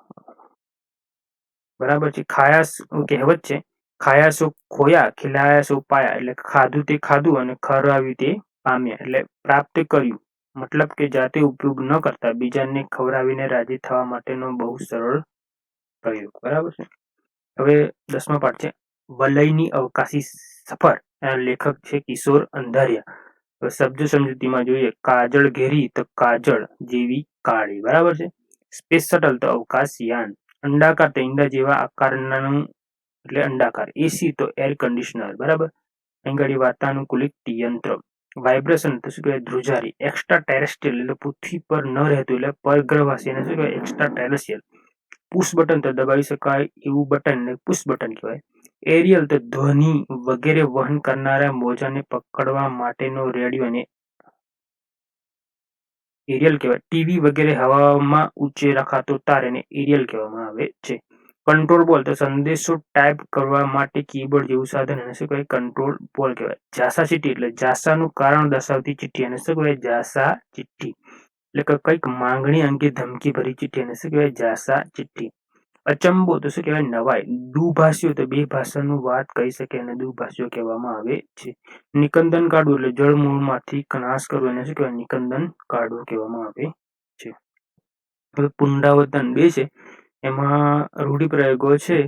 બરાબર છે. ખાયાસ કહેવત છે. ખાયા સો ખોયા, ખીલાયા સો પાયા. એટલે ખાધું તે ખાધું અને ખવડાવ્યું તે પામ્યા. એટલે પ્રાપ્ત કર્યું. મતલબ કે જાતે ઉપયોગ ન કરતા બીજાને ખવડાવીને રાજી થવા માટેનો બહુ સરળ પ્રયોગ. બરાબર છે. હવે 10મો પાઠ છે વલયની અવકાશી સફર. એના લેખક છે કિશોર અંધારિયા. શબ્દ સમજૂતીમાં જોઈએ. કાજળ ઘેરી તો કાજળ જેવી કાળી. બરાબર છે. સ્પેસ શટલ તો અવકાશયાન. અંડાકાર તો ઈંડા જેવા આકારનું એટલે અંડાકાર. એસી તો એર કન્ડિશનર. બરાબર. અહીં વાતાનુકૂલિત યંત્ર. વાઇબ્રેશન તો શું કહેવાય? ધ્રુજારી. એક્સ્ટ્રા ટેરેસ્ટ્રિયલ એટલે પૃથ્વી પર ન રહેતું એટલે પરગ્રહવાસી એને શું કહેવાય? Extra terrestrial. પુશ બટન તો દબાવી શકાય એવું બટન ને પુશ બટન કહેવાય. એરિયલ તો ધ્વનિ વગેરે વહન કરનારા મોજાને પકડવા માટેનો રેડિયો અને એરિયલ કહેવાય. ટીવી વગેરે હવામાં ઊંચે રખાતો તાર એને એરિયલ કહેવામાં આવે છે. કંટ્રોલ બોલ તો સંદેશો ટાઈપ કરવા માટે કીબોર્ડ જેવું સાધન એને શું કહેવાય? કંટ્રોલ બોલ કહેવાય. જાસા ચિઠ્ઠી એટલે જાસાનું કારણ દર્શાવતી ચિઠ્ઠી એને શું કહેવાય? જાસા ચિઠ્ઠી. એટલે કે કંઈક માંગણી અંગે ધમકી ભરી ચિઠ્ઠી એને શું કહેવાય? જાસા ચિઠ્ઠી. અચંબો તો શું કહેવાય? નવાઈ. દુભાષીઓ તો બે ભાષાનું વાત કહી શકે એને દુભાષીઓ કહેવામાં આવે છે. નિકંદન કાઢવું એટલે જળમૂળમાંથી નાશ કરવો એને શું કહેવાય? નિકંદન કાઢવું કહેવામાં આવે છે. હવે પુનરાવર્તન 2 છે એમાં રૂઢિપ્રયોગો છે.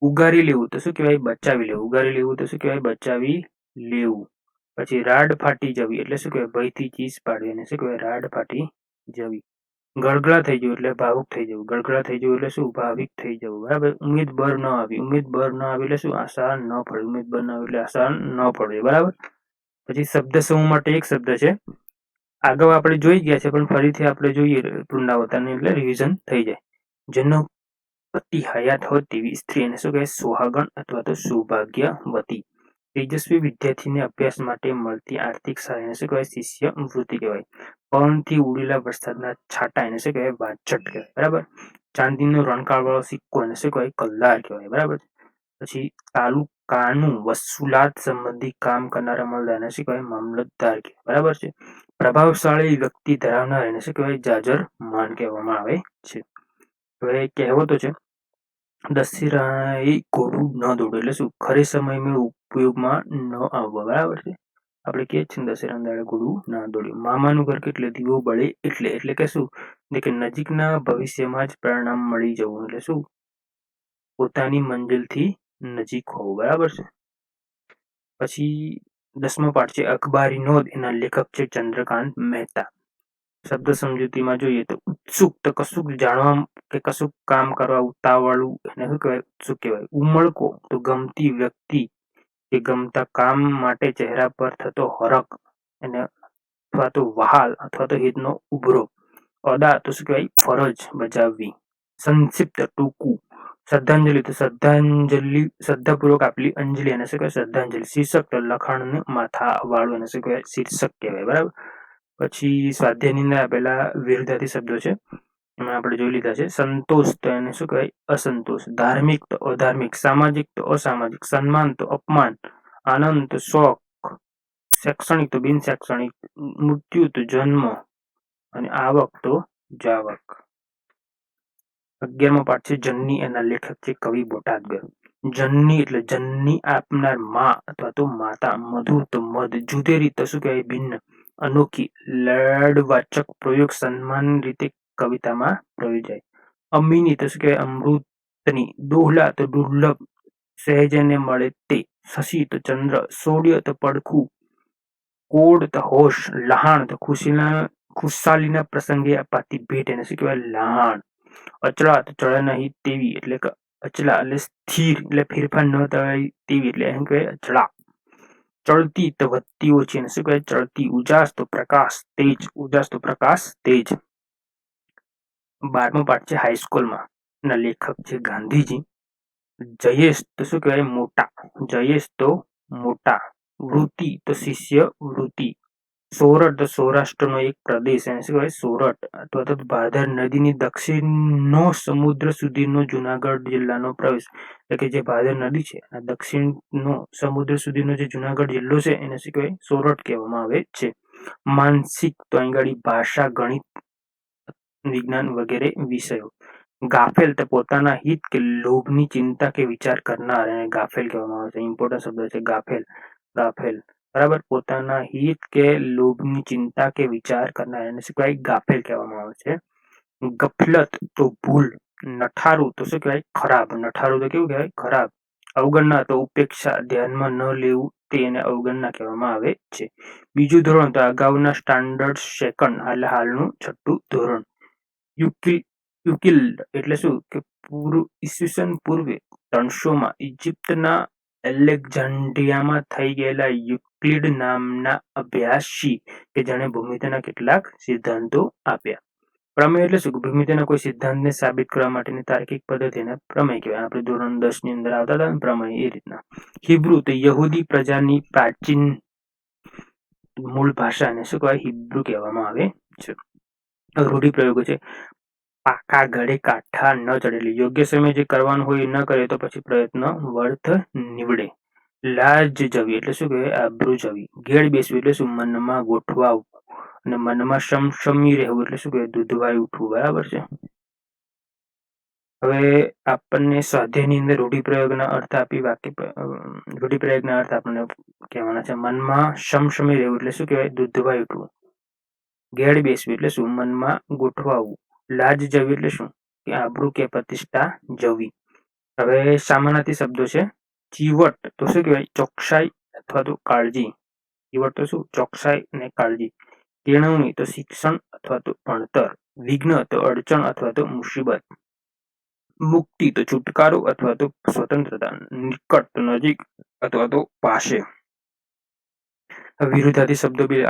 ઉગારી લેવું તો શું કહેવાય? બચાવી લેવું. ઉગારી લેવું તો શું કહેવાય? બચાવી લેવું. પછી રાડ ફાટી જવી એટલે શું કહેવાય? ભયથી ચીસ પાડવી એને શું કહેવાય? રાડ ફાટી જવી. ગળગળા થઈ જવું એટલે ભાવુક થઈ જવું. ગળગળા થઈ જવું એટલે શું? ભાવિક થઈ જવું. બરાબર. ઉમેદ બર ન આવી. ઉમેદ બર ન આવી એટલે શું? આશા ન પડવી. ઉમેદ બર ન આવી એટલે આશા ન પડવી. બરાબર. પછી શબ્દ સમૂહ માટે એક શબ્દ છે. આગળ આપણે જોઈ ગયા છે પણ ફરીથી આપણે જોઈએ પુનરાવર્તન એટલે રિવિઝન થઈ જાય. જેનો પતિ હયાત હોય તેવી સ્ત્રી એને શું કહેવાય? સુહાગણ અથવા તો સૌભાગ્યવતી. તેજસ્વી વિદ્યાર્થીને અભ્યાસ માટે મળતી આર્થિક સહાય એને શું કહેવાય? શિષ્યવૃત્તિ કહેવાય. પવનથી ઉડેલા વરસાદના છાંટા એને શું કહેવાય? વાછટ કહેવાય. બરાબર. ચાંદીનો રણકારવાળો સિક્કો એને શું કહેવાય? કલ્લાર કહેવાય. બરાબર. પછી તાલુકાનું વસૂલાત સંબંધી કામ કરનારા અમલદાર એને શું કહેવાય? મામલતદાર કહેવાય. બરાબર છે. પ્રભાવશાળી વ્યક્તિ ધરાવનાર એને શું કહેવાય? જાજરમાન કહેવામાં આવે છે. હવે કહેવતો છે. દશેરાએ ઘોડું ન દોડે એટલે શું? ખરે સમયમાં ઉપયોગમાં ન આવવા. બરાબર છે. આપણે કહીએ છીએ દશેરાના દાડે ઘોડું ના દોડ્યું. મામાનું ઘર એટલે દીવો બળે એટલે કે શું? કે નજીકના ભવિષ્યમાં જ પરિણામ મળી જવું એટલે શું? પોતાની મંજિલથી નજીક હોવું. બરાબર છે. પછી 10મો પાઠ છે અખબારી નોંધ. એના લેખક છે ચંદ્રકાંત મહેતા. શબ્દ સમજૂતીમાં જોઈએ તો ઉત્સુક તો કશુંક જાણવા કે કશુંક કામ કરવા ઉતાવળું એને શું કહેવાય? ઉત્સુક કહેવાય. ઉમળકો તો ગમતી વ્યક્તિ કે ગમતા કામ માટે ચહેરા પર થતો હરખ એને અથવા તો વહાલ અથવા તો હિતનો ઉભરો. અદા તો શું કહેવાય? ફરજ બજાવવી. સંક્ષિપ્ત ટૂંકું. શ્રદ્ધાંજલિ તો શ્રદ્ધાપૂર્વક આપેલી અંજલિ એને શું કહેવાય? શ્રદ્ધાંજલિ. શીર્ષક તો લખાણને માથા વાળું એને શું કહેવાય? શીર્ષક કહેવાય. બરાબર. પછી સ્વાધ્યાયની અંદર આપેલા વિરુદ્ધાર્થી શબ્દો છે એમાં આપણે જોઈ લીધા છે. સંતોષ તો એને શું કહેવાય? અસંતોષ. ધાર્મિક તો અધાર્મિક. સામાજિક તો અસામાજિક. સન્માન તો અપમાન. આનંદ તો શોખ. શૈક્ષણિક તો બિન શૈક્ષણિક. મૃત્યુ તો જન્મ અને આવક તો જાવક. 11મો પાઠ છે જનની. એના લેખક છે કવિ બોટાદગર. જનની એટલે જનની આપનાર માં અથવા તો માતા. મધુર તો મધ. જુદેરી તો શું કહેવાય? ભિન્ન. અનોખી. લડવાચક પ્રયોગ સન્માન રીતે કવિતામાં પ્રયોજાય. અમીની તો શું કહેવાય? અમૃતની. દોહલા તો દુર્લભ. સહેજને મળે તે. શશી તો ચંદ્ર. સોડ્ય તો પડખું. કોડ તો હોશ. લહાણ તો ખુશાલીના પ્રસંગે અપાતી ભેટ એને શું કહેવાય? લહાણ. અચળા તો ચળે નહીં તેવી એટલે કે અચલા એટલે સ્થિર એટલે ફેરફાર ન થાય તેવી એટલે એમ કહેવાય અચળા. ચડતી તો વધતી ઓછી એને શું કહેવાય? ચડતી. ઉજાસ તો પ્રકાશ તેજ. ઉજાસ તો પ્રકાશ તેજ. 12મો પાઠ છે હાઈસ્કૂલમાં. ના લેખક છે ગાંધીજી. જયેશ તો શું કહેવાય? મોટા. જયેશ તો મોટા. વૃત્તિ તો શિષ્ય વૃત્તિ. સોરઠ તો સૌરાષ્ટ્રનો એક પ્રદેશ એને શું કહેવાય? સોરઠ. અથવા તો ભાદર નદીની દક્ષિણનો સમુદ્ર સુધીનો જુનાગઢ જિલ્લાનો પ્રવેશ. એટલે કે જે ભાદર નદી છે આ દક્ષિણનો સમુદ્ર સુધીનો જે જુનાગઢ જિલ્લો છે એને શું કહેવાય? સોરઠ કહેવામાં આવે છે. માનસિક તો અહીં આગળ ભાષા, ગણિત, વિજ્ઞાન વગેરે વિષયો. ગાફેલ તો પોતાના હિત કે લોભની ચિંતા કે વિચાર કરનાર એને ગાફેલ કહેવામાં આવે છે. ઇમ્પોર્ટન્ટ શબ્દ છે ગાફેલ. ગાફેલ. બરાબર. પોતાના હિત કે લોભની ચિંતા કે વિચાર કરનાર એને શું કહેવાય? ગાફેલ કહેવામાં આવે છે. ગફલત તો ભૂલ. નઠારું તો શું કહેવાય? ખરાબ. નઠારું તો કેવું કહેવાય? ખરાબ. અવગણના તો ઉપેક્ષા, ધ્યાનમાં ન લેવું તે એને અવગણના કહેવામાં આવે છે. બીજું ધોરણ તો અગાઉના સ્ટાન્ડર્ડ સેકન્ડ એટલે હાલનું 6ઠું ધોરણ. યુકિલ્ડ એટલે શું? કે ઈસવીસન પૂર્વે 300માં ઇજિપ્તના એલેક્ઝાન્ડ્રિયામાં થઈ ગયેલા યુક્લિડ નામના અભ્યાસી કે જેણે ભૂમિતિના કેટલાક સિદ્ધાંતો આપ્યા. પ્રમેય એટલે શું? ભૂમિતિના કોઈ સિદ્ધાંતને સાબિત કરવા માટેની તાર્કિક પદ્ધતિને પ્રમેય કહેવાય. આપણે ધોરણ 10 ની અંદર આવતા હતા ને પ્રમેય, એ રીતના. હિબ્રુ તો યહૂદી પ્રજાની પ્રાચીન મૂળ ભાષાને શું કહેવાય? હિબ્રુ કહેવામાં આવે છે. રૂઢિપ્રયોગો છે. પાકા ગળે કાંઠા ન ચડે. યોગ્ય સમયે જે કરવાનું હોય એ ન કરે તો પછી પ્રયત્ન વ્યર્થ નીવડે. લાજ જવી એટલે શું કહેવાય? આબરૂ જવી. ઘેડ બેસવી એટલે શું? મનમાં ગોઠવાવું. અને મનમાં સમસમી રહેવું એટલે શું કહેવાય? દૂધવાઈ ઉઠવું. બરાબર છે. હવે આપણને સ્વાધ્યાયની અંદર રૂઢિપ્રયોગના અર્થ આપી રૂઢિપ્રયોગના અર્થ આપણને કહેવાના છે. મનમાં સમસમી રહેવું એટલે શું કહેવાય? દૂધવાઈ ઉઠવું. ઘેડ બેસવી એટલે શું? મનમાં ગોઠવાવું. લાજ જવી એટલે શું? કે આબરૂ કે પ્રતિષ્ઠા જવી. હવે સામાનાર્થી શબ્દો છે. ચીવટ તો શું કહેવાય? ચોકસાઈ અથવા તો કાળજી. ચીવટ તો શું? ચોકસાઈ અને કાળજી. કેળવણી તો શિક્ષણ અથવા તો ભણતર. વિઘ્ન તો અડચણ અથવા તો મુસીબત. મુક્તિ તો છુટકારો અથવા તો સ્વતંત્રતા. નિકટ તો નજીક અથવા તો પાસે. વિરુદ્ધાર્થી શબ્દો બી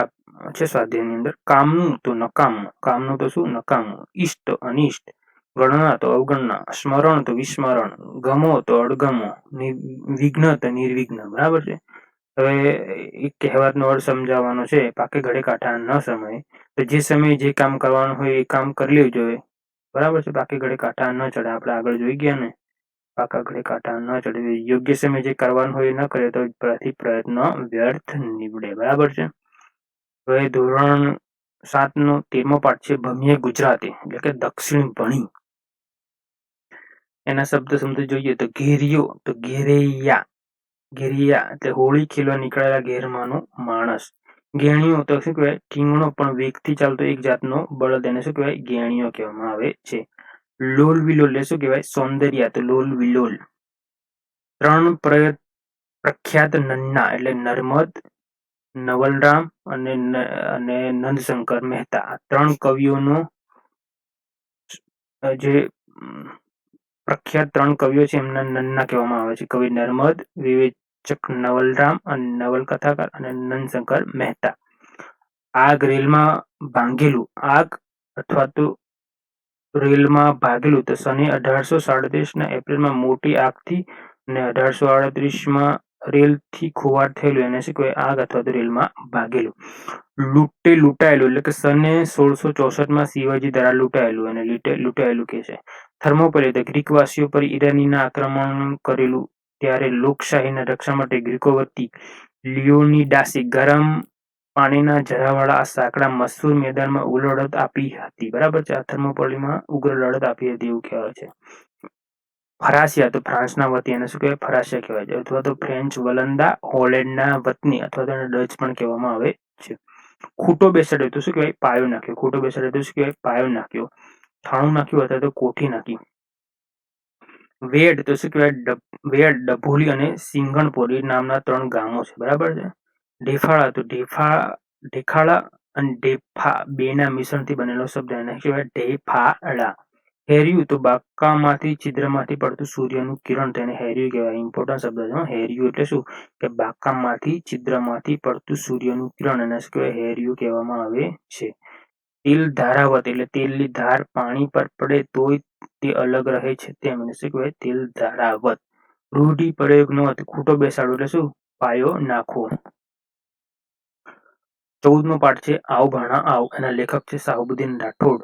છે સ્વાધ્યાયની અંદર. કામનું તો નકામું. કામનું તો શું? નકામું. ઈષ્ટ તો અનિષ્ટ. ગણના તો અવગણના. સ્મરણ તો વિસ્મરણ. ગમો તો અણગમો. વિઘ્ન તો નિર્વિઘ્ન. બરાબર છે. હવે એક કહેવતનો અર્થ સમજાવવાનો છે. પાકે ગળે કાંઠા ન સમય. તો જે સમયે જે કામ કરવાનું હોય એ કામ કરી લેવું જોઈએ. બરાબર છે. પાકે ગળે કાંઠા ન ચડે. આપણે આગળ જોઈ ગયા ને, પાકા ગળે કાંઠા ન ચડે. યોગ્ય સમયે જે કરવાનું હોય એ ન કરે તો પ્રયત્ન વ્યર્થ નીવડે. બરાબર છે. હવે ધોરણ 7 નો 13મો પાઠ છે ભમ્ય ગુજરાતી એટલે કે દક્ષિણ ભણી. એના શબ્દ સમજી જોઈએ તો ઘેરિયો તો ઘેરૈયા. ઘેરિયા એટલે હોળી ખીલવા નીકળેલા ઘેરમાંનો માણસ. ગેણિયો તો શું કહેવાય? ઠીંગણો પણ વેગથી ચાલતો એક જાતનો બળદ, એને શું કહેવાય? ગેણિયો કહેવામાં આવે છે. લોલ વિલોલ એટલે શું કહેવાય? સૌંદર્ય તો લોલ વિલોલ. 3 પ્રખ્યાત નન્ના એટલે નર્મદ, નવલરામ અને નંદશંકર મહેતા. આ 3 કવિઓનો જે પ્રખ્યાત 3 કવિઓ છે એમના નન્ના કહેવામાં આવે છે. કવિ નર્મદ, વિવેચક નવલરામ અને નવલકથાકાર અને નંદશંકર મહેતા. આગ રેલમાં ભાંગેલું. આગ અથવા તો રેલમાં ભાગેલું તો સને 1837 ના એપ્રિલમાં મોટી આગથી અને 1838માં રેલથી ખુવાર થયેલું એને શું કહેવાય? આગ અથવા તો રેલમાં ભાગેલું. લૂંટાયેલું એટલે કે સને 1664માં શિવાજી દ્વારા લૂંટાયેલું અને લૂંટાયેલું કે છે. થર્મોપીલે તો ગ્રીકવાસીઓ પર ઈરાનીના આક્રમણ કરેલું ત્યારે લોકશાહીના રક્ષણ માટે ગ્રીકો વતી લિયોનિડાસે ગરમ પાણીના જરાવાળા સાંકડા મશહૂર મેદાનમાં ઉગ્ર લડત આપી હતી. બરાબર છે. આ થર્મોપીલેમાં ઉગ્ર લડત આપી હતી એવું કહેવાય છે. ફરાસિયા તો ફ્રાન્સના વતી એને શું કહેવાય? ફરાસિયા કહેવાય છે. અથવા તો ફ્રેન્ચ વલંદા હોલેન્ડના વતની અથવા તો ડચ પણ કહેવામાં આવે છે. ખૂંટો બેસાડ્યો તો શું કહેવાય? પાયો નાખ્યો. ખૂંટો બેસાડ્યો તો શું કહેવાય? પાયો નાખ્યો. થાણું નાખ્યું અથવા તો કોઠી નાખી. વેડ તો શું કહેવાય? વેડ, ડભોલી અને સિંગણપોર એ નામના 3 ગામો છે. બરાબર છે. ઢેફાળા તો ઢેખાળા અને ઢેફા બેના મિશ્રણથી બનેલો શબ્દ એને કહેવાય ઢેફાળા. હેરિયું તો બાકામાંથી છિદ્રમાંથી પડતું સૂર્યનું કિરણ તેને હેરિયું કહેવાય. ઇમ્પોર્ટન્ટ શબ્દ છે. હેરિયું એટલે શું? કે બાકામાંથી છિદ્રમાંથી પડતું સૂર્યનું કિરણ એને શું કહેવાય? હેરિયું કહેવામાં આવે છે. તેલ ધારાવત એટલે તેલની ધાર પાણી પર પડે તોય તે અલગ રહે છે તેમ એને શું કહેવાય? તેલ ધારાવત. રૂઢિપ્રયોગનો અર્થ ખૂંટો બેસાડવો એટલે શું? પાયો નાખવો. 14મો પાઠ છે આવ ભાણા આવ. એના લેખક છે શાહબુદ્દીન રાઠોડ.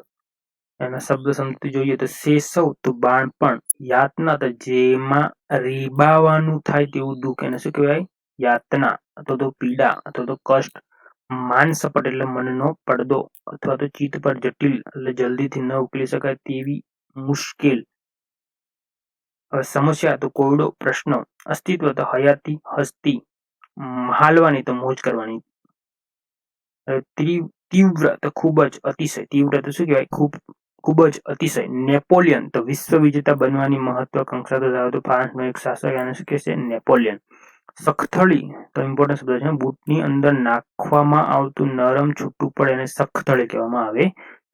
એના શબ્દ સમજી જોઈએ તો શૈશવ તો બાળપણ. યાતના તો જેમાં રીબાવાનું થાય તેવું દુઃખ એને શું કહેવાય? યાતના અથવા તો પીડા અથવા તો કષ્ટ. માનસપટ એટલે મનનો પડદો અથવા તો ચિત્ત પર જટિલ એટલે જલ્દીથી ન ઉકેલી શકાય તેવી મુશ્કેલ. સમસ્યા તો કોયડો પ્રશ્ન. અસ્તિત્વ તો હયાતી હસ્તી. હાલવાની તો મોજ કરવાની. તીવ્ર તો ખૂબ જ અતિશય. તીવ્ર તો શું કહેવાય? ખૂબ જ અતિશય. નેપોલિયન તો વિશ્વ વિજેતા બનવાની મહત્વાકાંક્ષા ધરાવતો ફ્રાન્સનો એક શાસક એને શું કહે છે? નેપોલિયન. સખથળી તો ઇમ્પોર્ટન્ટ શબ્દ છે. બૂટની અંદર નાખવામાં આવતું નરમ છૂટું પડે એને સખથળી કહેવામાં આવે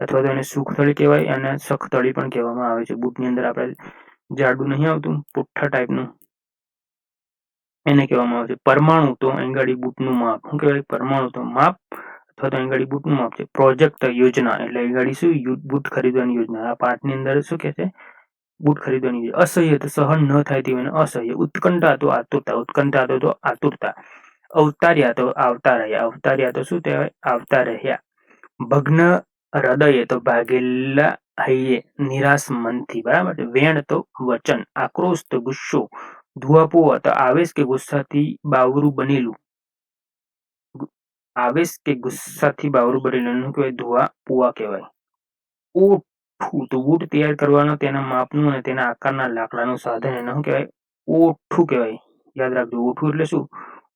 અથવા તો એને સુખથળી કહેવાય અને સખથળી પણ કહેવામાં આવે છે. બૂટની અંદર આપણે જાડું નહીં આવતું પુઠ્ઠા ટાઈપનું, એને કહેવામાં આવે છે. પરમાણુ તો અહીં ગાડી બૂટનું માપ. શું કહેવાય? પરમાણુ તો માપ અથવા તો અહીં આગળ બૂટનું માપ છે. પ્રોજેક્ટ યોજના એટલે અહીં આગળ શું બૂટ ખરીદવાની યોજના. આ પાઠની અંદર શું કહે છે? બૂટ ખરીદવાની. અસહ્ય તો સહન ન થાય તેવું અસહ્ય. ઉત્કંઠા તો આતુરતા. ઉત્કંઠા તો આતુરતા. અવતાર્યા તો આવતા રહ્યા. અવતાર્યા તો શું કહેવાય? આવતા રહ્યા. ભગ્ન હૃદય તો ભાગેલા હૈયે નિરાશ મનથી. બરાબર છે. વેણ તો વચન. આક્રોશ તો ગુસ્સો. ધુઆપુઆ તો આવેશ કે ગુસ્સાથી બાવરું બનેલું. આવેશ કે ગુસ્સાથી બાવરું બનેલું કહેવાય ધુઆ પુઆ કહેવાય. ઓઠું તો બૂટ તૈયાર કરવાનો તેના માપનું અને તેના આકારના લાકડાનું સાધન એને શું કહેવાય? ઓઠું કહેવાય. યાદ રાખજો. ઓઠું એટલે શું?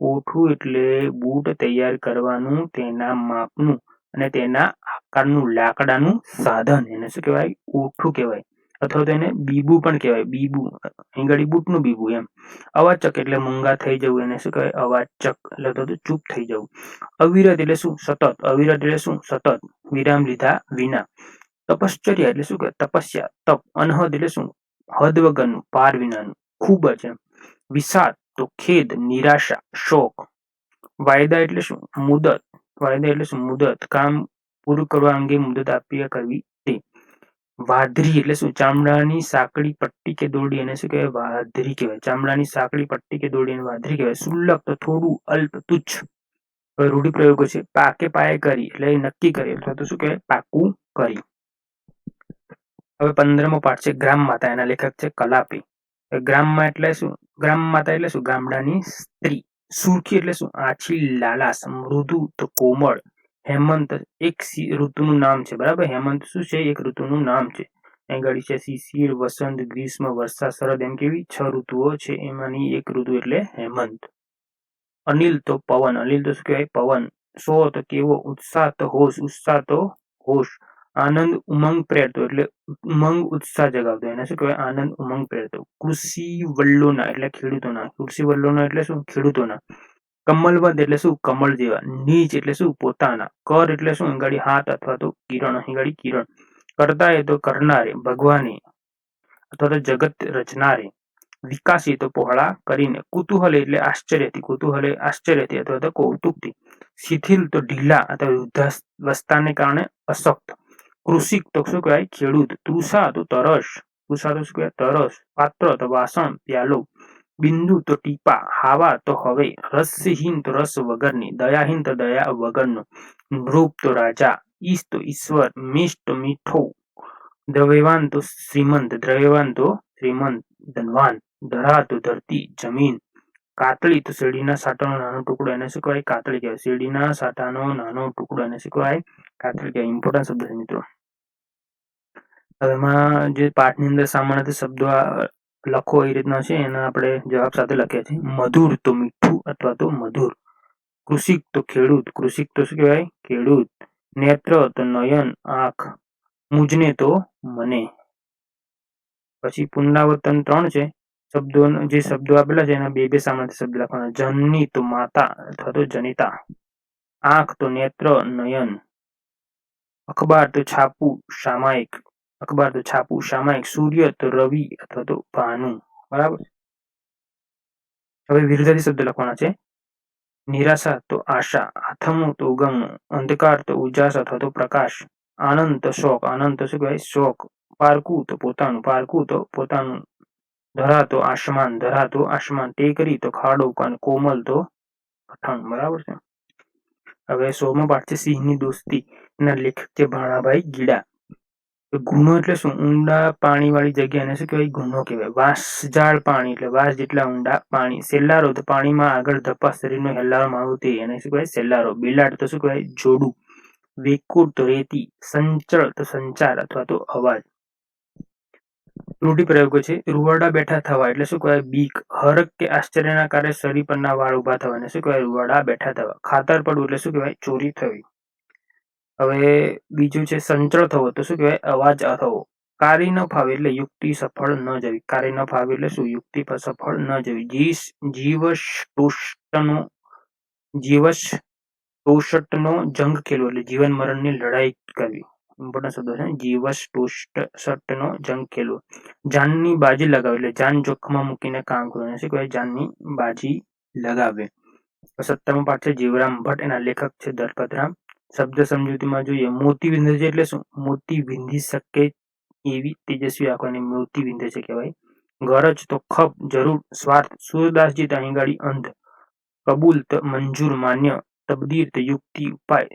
ઓઠું એટલે બૂટ તૈયાર કરવાનું તેના માપનું અને તેના આકારનું લાકડાનું સાધન એને શું કહેવાય? ઓઠું કહેવાય. અથવા તો એને બીબું પણ કહેવાય. બીબું અહીં બૂટનું બીબું એમ. અવાચક એટલે મૂંગા થઈ જવું એને શું કહેવાય? અવાચક એટલે તો ચૂપ થઈ જવું. અવિરત એટલે શું? સતત. અવિરત એટલે શું? સતત. વિરામ લીધા વિના. તપશ્ચર્યા એટલે શું? તપસ્યા. તપ. અનહદ એટલે શું? હદ વગરનું, પાર વિનાનું, ખૂબ જ એમ. વિષાદ તો ખેદ, નિરાશા, શોક. વાયદા એટલે શું? મુદત. વાયદા એટલે શું? મુદત. કામ પૂરું કરવા અંગે મુદત આપ્યા કરવી તે. વાધરી એટલે શું? ચામડાની સાંકડી પટ્ટી કે દોરડી એને શું કહેવાય? વાધરી કહેવાય. ચામડાની સાંકડી પટ્ટી કે દોરડી એને વાધરી કહેવાય. શુલ્લક તો થોડું, અલ્પ, તુચ્છ. હવે રૂઢિપ્રયોગો છે. પાકે પાયે કરી એટલે નક્કી કરી અથવા તો શું કહેવાય? પાકું કરી. હવે 15મો પાઠ છે ગ્રામ માતા. એના લેખક છે કલાપી. ગ્રામમાં એટલે શું? ગ્રામ માતા એટલે શું? ગામડાની સ્ત્રી. સુરખી એટલે શું? આછી, લાલાશ. મૃદુ તો કોમળ. હેમંત એક ઋતુનું નામ છે. બરાબર. હેમંત શું છે? એક ઋતુનું નામ છે. અહીં આગળ છે શિશિર, વસંત, ગ્રીષ્મ, વર્ષા, શરદ એમ કેવી 6 ઋતુઓ છે. એમાંની એક ઋતુ એટલે હેમંત. અનિલ તો પવન. અનિલ તો શું કહેવાય? પવન. સો તો કેવો. ઉત્સાહ તો હોશ. ઉત્સાહ તો હોશ. આનંદ ઉમંગ પ્રેરતો એટલે ઉમંગ ઉત્સાહ જગાવતો એને શું કહેવાય? આનંદ ઉમંગ પ્રેરતો. કૃષિ વલ્લોના એટલે ખેડૂતોના. કૃષિ વલ્લોના એટલે શું? ખેડૂતોના. કમલવંત એટલે શું? કમળ જેવા. નીચ એટલે શું? પોતાના. કર એટલે શું? અંગાડી હાથ અથવા તો કિરણ. અંગાડી કિરણ. કરતા એ તો કરનારે, ભગવાને અથવા તો જગત રચનારે. વિકાસી તો પહોળા કરીને. કુતૂહલ એટલે આશ્ચર્યથી. કુતૂહલે આશ્ચર્યથી અથવા તો કૌતુકથી. શિથિલ તો ઢીલા અથવા વૃદ્ધાવસ્થાને કારણે અશક્ત. કૃષિક તો શું કહેવાય? ખેડૂત. તૃષા તો તરસ. તૃષા તો શું કહેવાય? તરસ. પાત્ર તો વાસણ, પ્યાલો. બિંદુ તો ટીપા. હાવા તો હવે. રસહીન તો રસ વગરની. દયાહીન તો દયા વગરનો. નૃપ તો રાજા. ઈશ તો ઈશ્વર. મિષ્ટ તો મીઠો. દ્રવ્યવાન તો શ્રીમંત. દ્રવ્યવાન તો શ્રીમંત, ધનવાન. ધરા તો ધરતી, જમીન. કાતળી તો શેરડીના સાટાનો નાનો ટુકડો એને શું કહેવાય? કાતળી કહેવાય. શેરડીના સાટાનો નાનો ટુકડો એને શું કહેવાય? કાતળી કહેવાય. ઇમ્પોર્ટન્ટ શબ્દ છે મિત્રો. હવે એમાં જે પાઠની અંદર સામાન્ય શબ્દો લખો એ રીતના છે એના આપણે જવાબ સાથે લખ્યા છે. મધુર તો મીઠું અથવા તો મધુર. કૃષિક તો ખેડૂત. કૃષિક તો શું કહેવાય? ખેડૂત. નેત્ર તો નયન, આંખ. મુજને તો મને. પછી પુનરાવર્તન 3 છે. શબ્દો જે શબ્દો આપેલા છે એના બે સામાન્ય શબ્દ લખવાના. જનની તો માતા અથવા તો જનિતા. આંખ તો નેત્ર, નયન. અખબાર તો છાપું, સામાયિક. અખબાર તો છાપું, સામાયિક. સૂર્ય તો રવિ અથવા તો ભાનુ. બરાબર. હવે વિરુદ્ધાર્થી શબ્દ લખવાના છે. નિરાશા તો આશા. આથમવું તો ઉગમવું. અંધકાર તો ઉજાસ અથવા તો પ્રકાશ. આનંદ તો શોક. આનંદ તો શું કહેવાય? શોક. પારકું તો પોતાનું. પારકું તો પોતાનું. ધરા તો આસમાન. ધરા તો આસમાન. ટેકરી તો ખાડો. કોમલ તો કઠણ. બરાબર છે. હવે 16મો પાઠ છે સિંહની દોસ્તી. એના લેખક છે ભાણાભાઈ ગીડા. ગુનો એટલે શું? ઊંડા પાણી વાળી જગ્યા એને શું કહેવાય? ગુનો કહેવાય. વાંસજાળ પાણી એટલે વાંસ જેટલા ઊંડા પાણી. સેલ્લારો તો પાણીમાં આગળ ધપા શરીરનો હેલ્લારો મારવું તે એને શું કહેવાય? સેલ્લારો. બિલાડ તો શું કહેવાય? જોડું. વેકુળ તો રેતી. સંચળ તો સંચાર અથવા તો અવાજ. રૂઢિપ્રયોગો છે. રૂવાડા બેઠા થવા એટલે શું કહેવાય? બીક. હરખ કે આશ્ચર્યના કારણે શરીર પરના વાળ ઉભા થવા એને શું કહેવાય? રૂવાડા બેઠા થવા. ખાતર પડવું એટલે શું કહેવાય? ચોરી થવી. હવે બીજું છે સંચળ થવો તો શું કહેવાય? અવાજ થવો. કાર્ય ન ફાવે એટલે યુક્તિ સફળ ન જવી. કાર્ય ન ફાવે એટલે શું? યુક્તિ સફળ ન જવી. જીવષ્ટોષટનો જંગ ખેલવો એટલે જીવન મરણની લડાઈ કરવી. ઇમ્પોર્ટન્ટ શબ્દ છે. જીવષ્ટોષટનો જંગ ખેલવો. જાનની બાજી લગાવે એટલે જાન જોખમમાં મૂકીને કામ કરવું શું કહેવાય? જાનની બાજી લગાવે. 17મો પાઠ છે જીવરામ ભટ્ટ. એના લેખક છે દલપતરામ શબ્દ સમજૂતીમાં જોઈએ, મોતી વિંધે છે એટલે શું? મોતી વિંધી શકે એવી તેજસ્વી આંખોને મોતી વિંધે છે કહેવાય. ગરજ તો ખપ, જરૂર, સ્વાર્થ, સૂરદાસજી તો અહીં ગાડી અંધ, કબૂલ તો મંજૂર, માન્ય, તબદીર તો યુક્તિ, ઉપાય,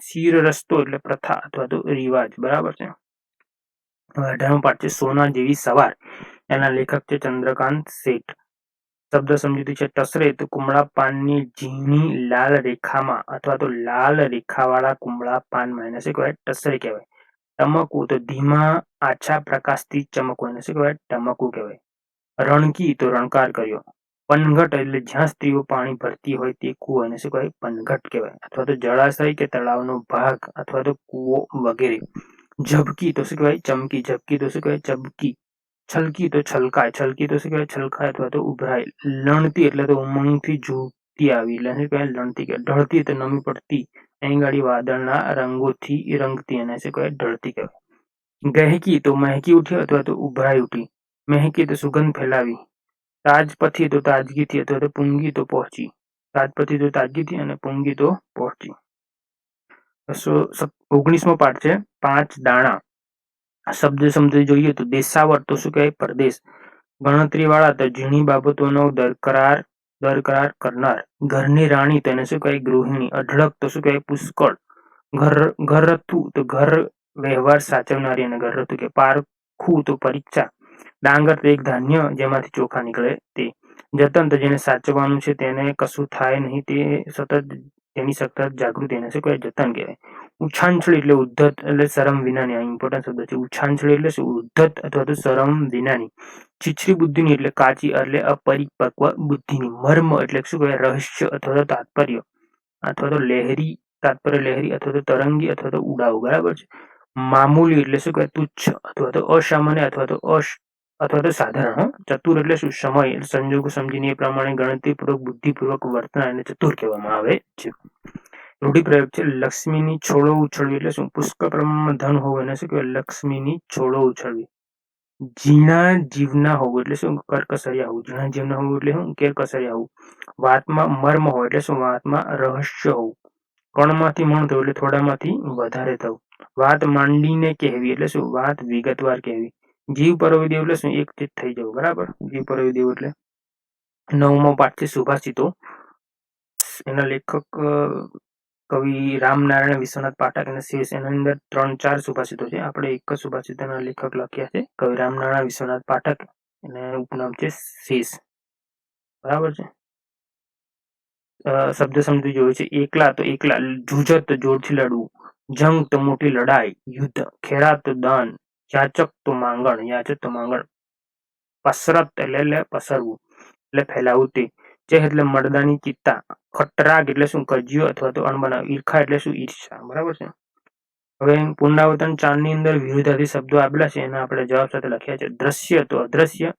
શિર રસ્તો એટલે પ્રથા અથવા તો રિવાજ. બરાબર છે. 18મો પાઠ છે સોના જેવી સવાર. એના લેખક છે ચંદ્રકાંત શેઠ. શબ્દ સમજૂતી છે ટસરે તો કુમળા પાનની ઝીણી લાલ રેખામાં અથવા તો લાલ રેખાવાળા કુમળા પાનમાં એને શું કહેવાય? ટસરે કહેવાય. ટમકવું તો ધીમા આછા પ્રકાશથી ચમકવું એને શું કહેવાય? ટમકવું કહેવાય. રણકી તો રણકાર કર્યો. પનઘટ એટલે જ્યાં સ્ત્રીઓ પાણી ભરતી હોય તે કૂવો એને શું કહેવાય? પનઘટ કહેવાય. અથવા તો જળાશય કે તળાવનો ભાગ અથવા તો કૂવો વગેરે. ઝબકી તો શું કહેવાય? ચમકી. ઝબકી તો શું કહેવાય? ચબકી. છલકી તો છલકાય. છલકી તો શું કહેવાય? છલકાય અથવા તો ઉભરાય. લણતી એટલે તો ઉમંગથી જોતી આવી એટલે શું કહેવાય? લણતી કહેવાય. ઢળતી તો નમી પડતી, અહીં ગાડી વાદળના રંગોથી રંગતી એને શું કહેવાય? ઢળતી કહેવાય. ગહેકી તો મહેકી ઉઠી અથવા તો ઉભરાઈ ઉઠી. મહેકી તો સુગંધ ફેલાવી. તાજપથી તો તાજગીથી અથવા તો પૂંગી તો પહોંચી. તાજપથી તો તાજગીથી અને પૂંગી તો પહોંચી. 19મો પાઠ છે 5 દાણા. શબ્દ સમજી જોઈએ તો દેશાવર તો શું કહેવાય? પરદેશ. ગણતરીવાળા તો ઝીણી બાબતોનો દરકરાર કરનાર. ઘરની રાણી તો એને શું કહેવાય? ગૃહિણી. અઢળક તો શું કહેવાય? પુષ્કળ. ઘરરથું તો ઘર વ્યવહાર સાચવનારી અને ઘરરથું કે. પારખું તો પરીક્ષા. ડાંગર તો એક ધાન્ય જેમાંથી ચોખા નીકળે તે. જતન તો જેને સાચવવાનું છે તેને કશું થાય નહીં તે તેની સતત જાગૃતિ એને શું કહેવાય? જતન કહેવાય. ઉછાંછળી એટલે ઉદ્ધત એટલે શરમ વિનાની. આ ઇમ્પોર્ટન્ટ શબ્દ છે. ઉછાંછળી એટલે શું? ઉદ્ધત અથવા તો શરમ વિનાની. છીછરી બુદ્ધિની એટલે કાચી એટલે અપરિપક્વ બુદ્ધિની. મર્મ એટલે શું કહેવાય? રહસ્ય અથવા તો તાત્પર્ય અથવા તો લહેરી, તાત્પર્ય લહેરી અથવા તો તરંગી અથવા તો ઉડાવ. બરાબર છે. મામૂલી એટલે શું કહેવાય? તુચ્છ અથવા તો અસામાન્ય અથવા તો સાધારણ. ચતુર એટલે શું? સમય, સંજોગો સમજીને એ પ્રમાણે ગણતરીપૂર્વક બુદ્ધિપૂર્વક વર્તનાર એને ચતુર કહેવામાં આવે છે. રૂઢિપ્રયોગ છે લક્ષ્મીની છોડો ઉછળવી એટલે શું? પુષ્કળ પ્રમાણમાં ધન હોવું એને શું કહેવાય? લક્ષ્મીની છોડો ઉછળવી. ઝીણા જીવના હોવું એટલે શું? કરકસરિયા હોવું. ઝીણા જીવના હોવું એટલે શું? કરકસરિયા હોવું. વાતમાં મર્મ હોય એટલે શું? વાતમાં રહસ્ય હોવું. કણમાંથી મણ થવું એટલે થોડામાંથી વધારે થવું. વાત માંડીને કહેવી એટલે શું? વાત વિગતવાર કહેવી. જીવ પરોવી દેવું એટલે શું? એકચિત થઈ જવું. બરાબર. જીવ પરોવી દેવું એટલે. 9મો પાઠ છે સુભાષિતો. એના લેખક કવિ રામનારાયણ વિશ્વનાથ પાઠક અને શેષ. એના અંદર 3-4 સુભાષિતો છે. આપણે એક જ સુભાષિતોના લેખક લખ્યા છે. કવિ રામનારાયણ વિશ્વનાથ પાઠક અને ઉપનામ છે શેષ. બરાબર છે. શબ્દ સમજી જોયું છે. એકલા તો એકલા, જુજત તો જોરથી લડવું, જંગ તો મોટી લડાઈ, યુદ્ધ, ખેરાત તો દાન, યાચક તો માંગણ, પસરત એટલે પસરવું એટલે ફેલાવું તે, ચેહ એટલે મરદાની ચિત્તા, ખટરાગ એટલે શું? કજિયો અથવા તો અણબનાવ, ઈર્ખા એટલે શું? ઈર્ષા. બરાબર છે. હવે પુનરાવર્તન 4 ની અંદર વિરુદ્ધાર્થી શબ્દો આપેલા છે એના આપણે જવાબ સાથે લખ્યા છે. દ્રશ્ય તો અદ્રશ્ય,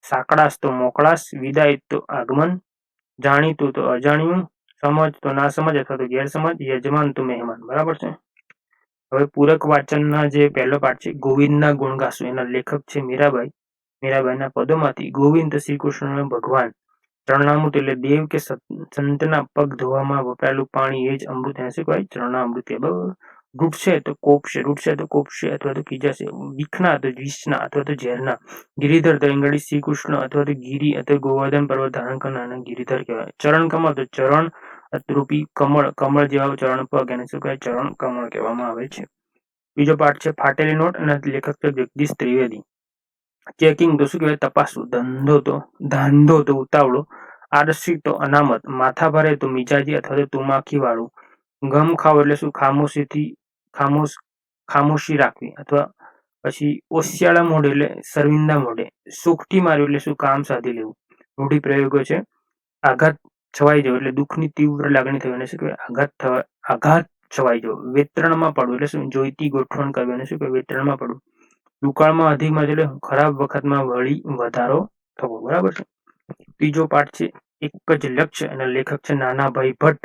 સાંકડાશ તો મોકળાશ, વિદાય તો આગમન, જાણીતું તો અજાણ્યું, સમજ તો ના સમજ અથવા તો ગેરસમજ, યજમાન તો મહેમાન. બરાબર છે. હવે પૂરક વાચનના જે પહેલો પાઠ છે ગોવિંદના ગુણ ગાશું. એના લેખક છે મીરાબાઈ. મીરાબાઈના પદોમાંથી ગોવિંદ શ્રી કૃષ્ણ ભગવાન. ચરણામૃત એટલે દેવ કે સંતના પગ ધોવામાં વપરાયેલું પાણી એ જ અમૃત એને શું કહેવાય? ચરણામૃત. રૂટશે તો કોપશે અથવા તો ખીજાશે. વિખના તો વિષના અથવા તો ઝેરના. ગિરિધર તો અંગડી શ્રી કૃષ્ણ અથવા તો ગિરી અથવા ગોવર્ધન પર્વત ધારણ કરનાર ગિરિધર કહેવાય. ચરણ કમળ તો ચરણ રૂપી કમળ જેવા ચરણ પગ એને શું કહેવાય? ચરણ કમળ કહેવામાં આવે છે. બીજો પાઠ છે ફાટેલી નોટ અને લેખક છે જગદીશ ત્રિવેદી. ચેકિંગ તો શું કહેવાય? તપાસવું. ધાંધો તો ઉતાવળો, આરસી તો અનામત, માથા ભરે તો મિજાજી અથવા તો તુમાખી વાળું, ગમ ખાવ એટલે શું? ખામોશી રાખવી અથવા પછી ઓશિયાળા મોઢે એટલે શર્મિંદા મોઢે, સુખથી માર્યું એટલે શું? કામ સાધી લેવું. રૂઢિપ્રયોગો છે આઘાત છવાઈ જવું એટલે દુઃખની તીવ્ર લાગણી થવી એને શું કહેવાય? આઘાત છવાઈ જવું. વેતરણમાં પડવું એટલે શું? જોઈતી ગોઠવણ કરવી એને શું કહેવાય? વેતરણમાં પડવું. દુકાળમાં અધિકમાં એટલે ખરાબ વખતમાં વળી વધારો થવો. બરાબર છે. ત્રીજો પાઠ છે એક જ લક્ષ્ય અને લેખક છે નાનાભાઈ ભટ્ટ.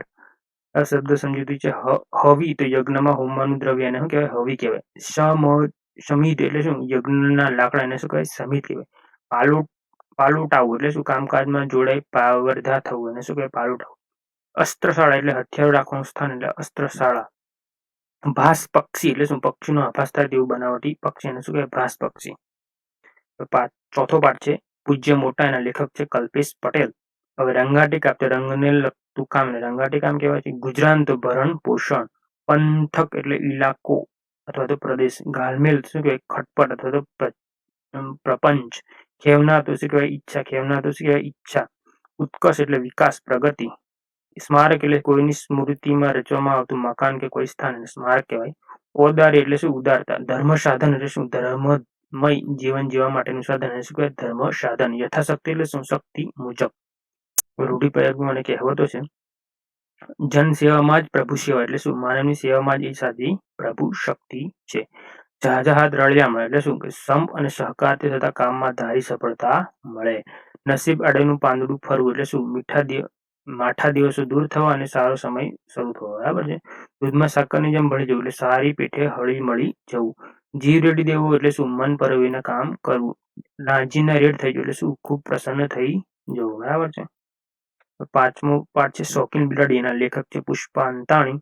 આ શબ્દ સમજૂતી છે હવી તો યજ્ઞમાં હોમવાનું દ્રવ્ય એને શું કહેવાય? હવી કહેવાય. સમિત એટલે શું? યજ્ઞના લાકડા એને શું કહેવાય? સમિત કહેવાય. પાલુટાવું એટલે શું? કામકાજમાં જોડાઈ પાવરધા થવું એને શું કહેવાય? પાલુટાવું. અસ્ત્રશાળા એટલે હથિયારો રાખવાનું સ્થાન એટલે અસ્ત્રશાળા. ભાસ પક્ષી એટલે શું? પક્ષીનો આભાસ થાય તેવું બનાવટી પક્ષી, એને શું કહેવાય? ભાસ પક્ષી. ચોથો પાઠ છે પૂજ્ય મોટા, એના લેખક છે કલ્પેશ પટેલ. હવે રંગાટી કામ, તો રંગને લગતું કામ ને રંગાટી કામ કહેવાય છે. ગુજરાન તો ભરણ પોષણ. પંથક એટલે ઇલાકો અથવા તો પ્રદેશ. ગાલમેલ શું કહેવાય? ખટપટ અથવા તો પ્રપંચ. ખેવના તો શું કહેવાય? ઈચ્છા. ખેવના તો શું કહેવાય? ઈચ્છા. ઉત્કર્ષ એટલે વિકાસ, પ્રગતિ. સ્મારક એટલે કોઈની સ્મૃતિમાં રચવામાં આવતું મકાન કે કોઈ સ્થાન, સ્મારક કહેવાય. ઓદારી એટલે શું? ઉદારતા. ધર્મ સાધન એટલે શું? ધર્મમય જીવન જીવવા માટેનું સાધન, એને શું કહેવાય? ધર્મ સાધન. યથાશક્તિ એટલે શું? શક્તિ મુજબ. રૂઢિપ્રયોગો અને કહેવતો છે. જન સેવામાં જ પ્રભુ સેવા એટલે શું? માનવની સેવામાં જ એ સાચી પ્રભુ શક્તિ છે. જહાજહાત રળિયામણ એટલે શું? સંપ અને સહકારથી થતા કામમાં ધારી સફળતા મળે. નસીબ આડેનું પાંદડું ફરવું એટલે શું? માઠા દિવસો દૂર થવા અને સારો સમય શરૂ થવો. બરાબર છે. દૂધમાં સાકરની જેમ ભળી જવું એટલે સારી પેઠે હળી મળી જવું. જીવ રેડી દેવું એટલે શું? મન પરવીને કામ કરવું. નાજીના રેડ થઈ જવું એટલે શું? ખૂબ પ્રસન્ન થઈ જવું. બરાબર છે. પાંચમો પાઠ છે શોખીન બિલાડી, એના લેખક છે પુષ્પાંતાણી.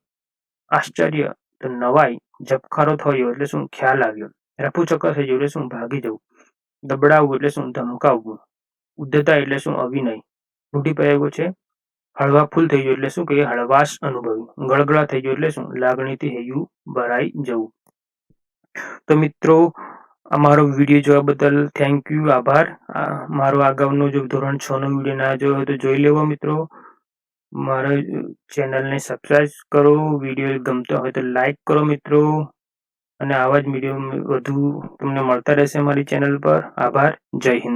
આશ્ચર્ય તો નવાઈ. ઝબખારો થયો એટલે શું? ખ્યાલ આવ્યો. રફુચક્કર થઈ જવું એટલે શું? ભાગી જવું. દબડાવવું એટલે શું? ધમકાવવું. ઉદ્ધતા એટલે શું? અવિનય. રૂઢિપ્રયોગો છે. હળવા ફૂલ થઈ ગયું એટલે શું? કે હળવાશ અનુભવી. ગળગળા થઈ ગયું એટલે શું? લાગણીથી હૈયું ભરાઈ જવું. તો મિત્રો, અમારો વિડીયો જોવા બદલ થેન્ક યુ, આભાર. મારો અગાઉનો જો ધોરણ 6 નો વિડીયો ના જોયો હોય તો જોઈ લેવો મિત્રો. મારા ચેનલને સબસ્ક્રાઇબ કરો. વિડીયો ગમતો હોય તો લાઈક કરો મિત્રો. અને આવા જ વિડીયો વધુ તમને મળતા રહેશે મારી ચેનલ પર. આભાર. જય હિન્દ.